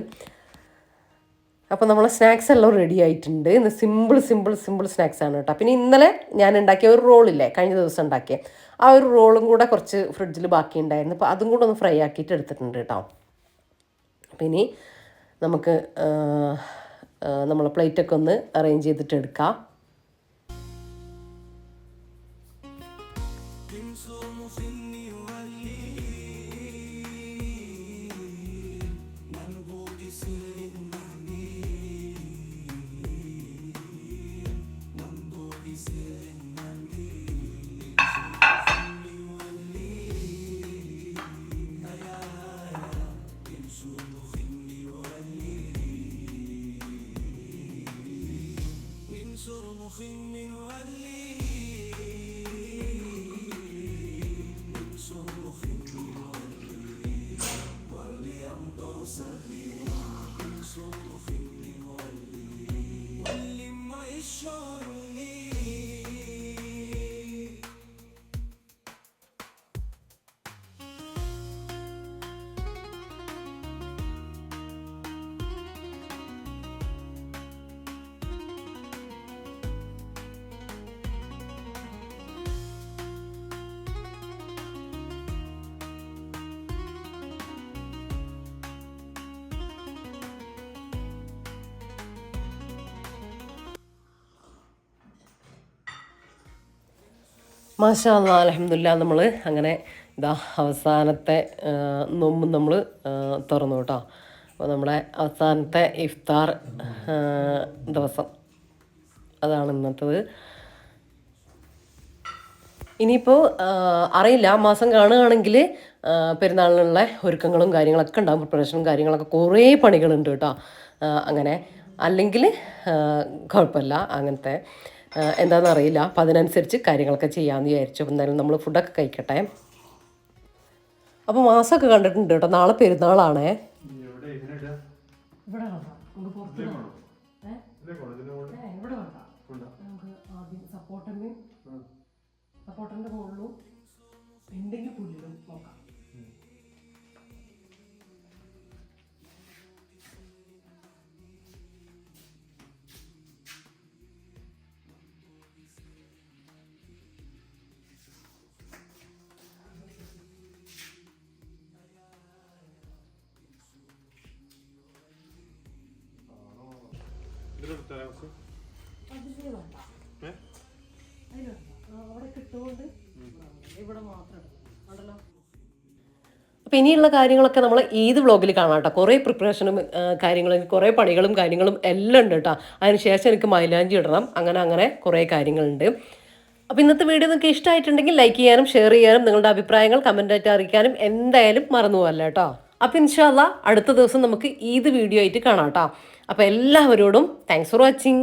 അപ്പോൾ നമ്മളെ സ്നാക്സ് എല്ലാം റെഡി ആയിട്ടുണ്ട്. ഇന്ന് സിമ്പിൾ സ്നാക്സാണ് കേട്ടോ. പിന്നെ ഇന്നലെ ഞാൻ ഉണ്ടാക്കിയ ഒരു റോളില്ലേ, കഴിഞ്ഞ ദിവസം ഉണ്ടാക്കിയ ആ ഒരു റോളും കൂടെ കുറച്ച് ഫ്രിഡ്ജിൽ ബാക്കി ഉണ്ടായിരുന്നു. അപ്പോൾ അതും കൂടെ ഒന്ന് ഫ്രൈ ആക്കിയിട്ട് എടുത്തിട്ടുണ്ട് കേട്ടോ. അപ്പോൾ ഇനി നമുക്ക് നമ്മളെ പ്ലേറ്റൊക്കെ ഒന്ന് അറേഞ്ച് ചെയ്തിട്ട് എടുക്കാം. solo മാഷാ അല്ലാ അൽഹംദുലില്ലാ നമ്മൾ അങ്ങനെ ഇതാ അവസാനത്തെ നോമ്പ് നമ്മൾ തുറന്നു കേട്ടോ. അപ്പോൾ നമ്മുടെ അവസാനത്തെ ഇഫ്താർ ദിവസം അതാണ് ഇന്നത്തത്. ഇനിയിപ്പോൾ അറിയില്ല, ആ മാസം കാണുകയാണെങ്കിൽ പെരുന്നാളിനുള്ള ഒരുക്കങ്ങളും കാര്യങ്ങളൊക്കെ ഉണ്ടാകും, പ്രിപ്പറേഷനും കാര്യങ്ങളൊക്കെ കുറേ പണികളുണ്ട് കേട്ടോ. അങ്ങനെ അല്ലെങ്കിൽ കുഴപ്പമില്ല, അങ്ങനത്തെ എന്താണെന്ന് അറിയില്ല. അപ്പം അതിനനുസരിച്ച് കാര്യങ്ങളൊക്കെ ചെയ്യാമെന്ന് വിചാരിച്ചു. എന്തായാലും നമ്മൾ ഫുഡൊക്കെ കഴിക്കട്ടെ. അപ്പോൾ മാസമൊക്കെ കണ്ടിട്ടുണ്ട് കേട്ടോ. നാളെ പെരുന്നാളാണേ. ഇവിടെ നമുക്ക് ആദ്യം സപ്പോർട്ടറിൻ്റെ മുകളിലും ഉണ്ടെങ്കിൽ പുല്ലിലും നോക്കാം. അപ്പം ഇനിയുള്ള കാര്യങ്ങളൊക്കെ നമ്മൾ ഈദ് വ്ളോഗിൽ കാണാം കേട്ടോ. കുറേ പ്രിപ്പറേഷനും കാര്യങ്ങളും കുറേ പണികളും കാര്യങ്ങളും എല്ലാം ഉണ്ട് കേട്ടോ. അതിന് ശേഷം എനിക്ക് മൈലാഞ്ചി ഇടണം, അങ്ങനെ കുറേ കാര്യങ്ങളുണ്ട്. അപ്പോൾ ഇന്നത്തെ വീഡിയോ നിങ്ങൾക്ക് ഇഷ്ടമായിട്ടുണ്ടെങ്കിൽ ലൈക്ക് ചെയ്യാനും ഷെയർ ചെയ്യാനും നിങ്ങളുടെ അഭിപ്രായങ്ങൾ കമൻറ്റായിട്ട് അറിയിക്കാനും എന്തായാലും മറന്നു പോകല്ല കേട്ടോ. അപ്പോൾ ഇൻഷാ അല്ലാ അടുത്ത ദിവസം നമുക്ക് ഈദ് വീഡിയോ ആയിട്ട് കാണാം കേട്ടോ. അപ്പോൾ എല്ലാവരോടും താങ്ക്സ് ഫോർ വാച്ചിങ്.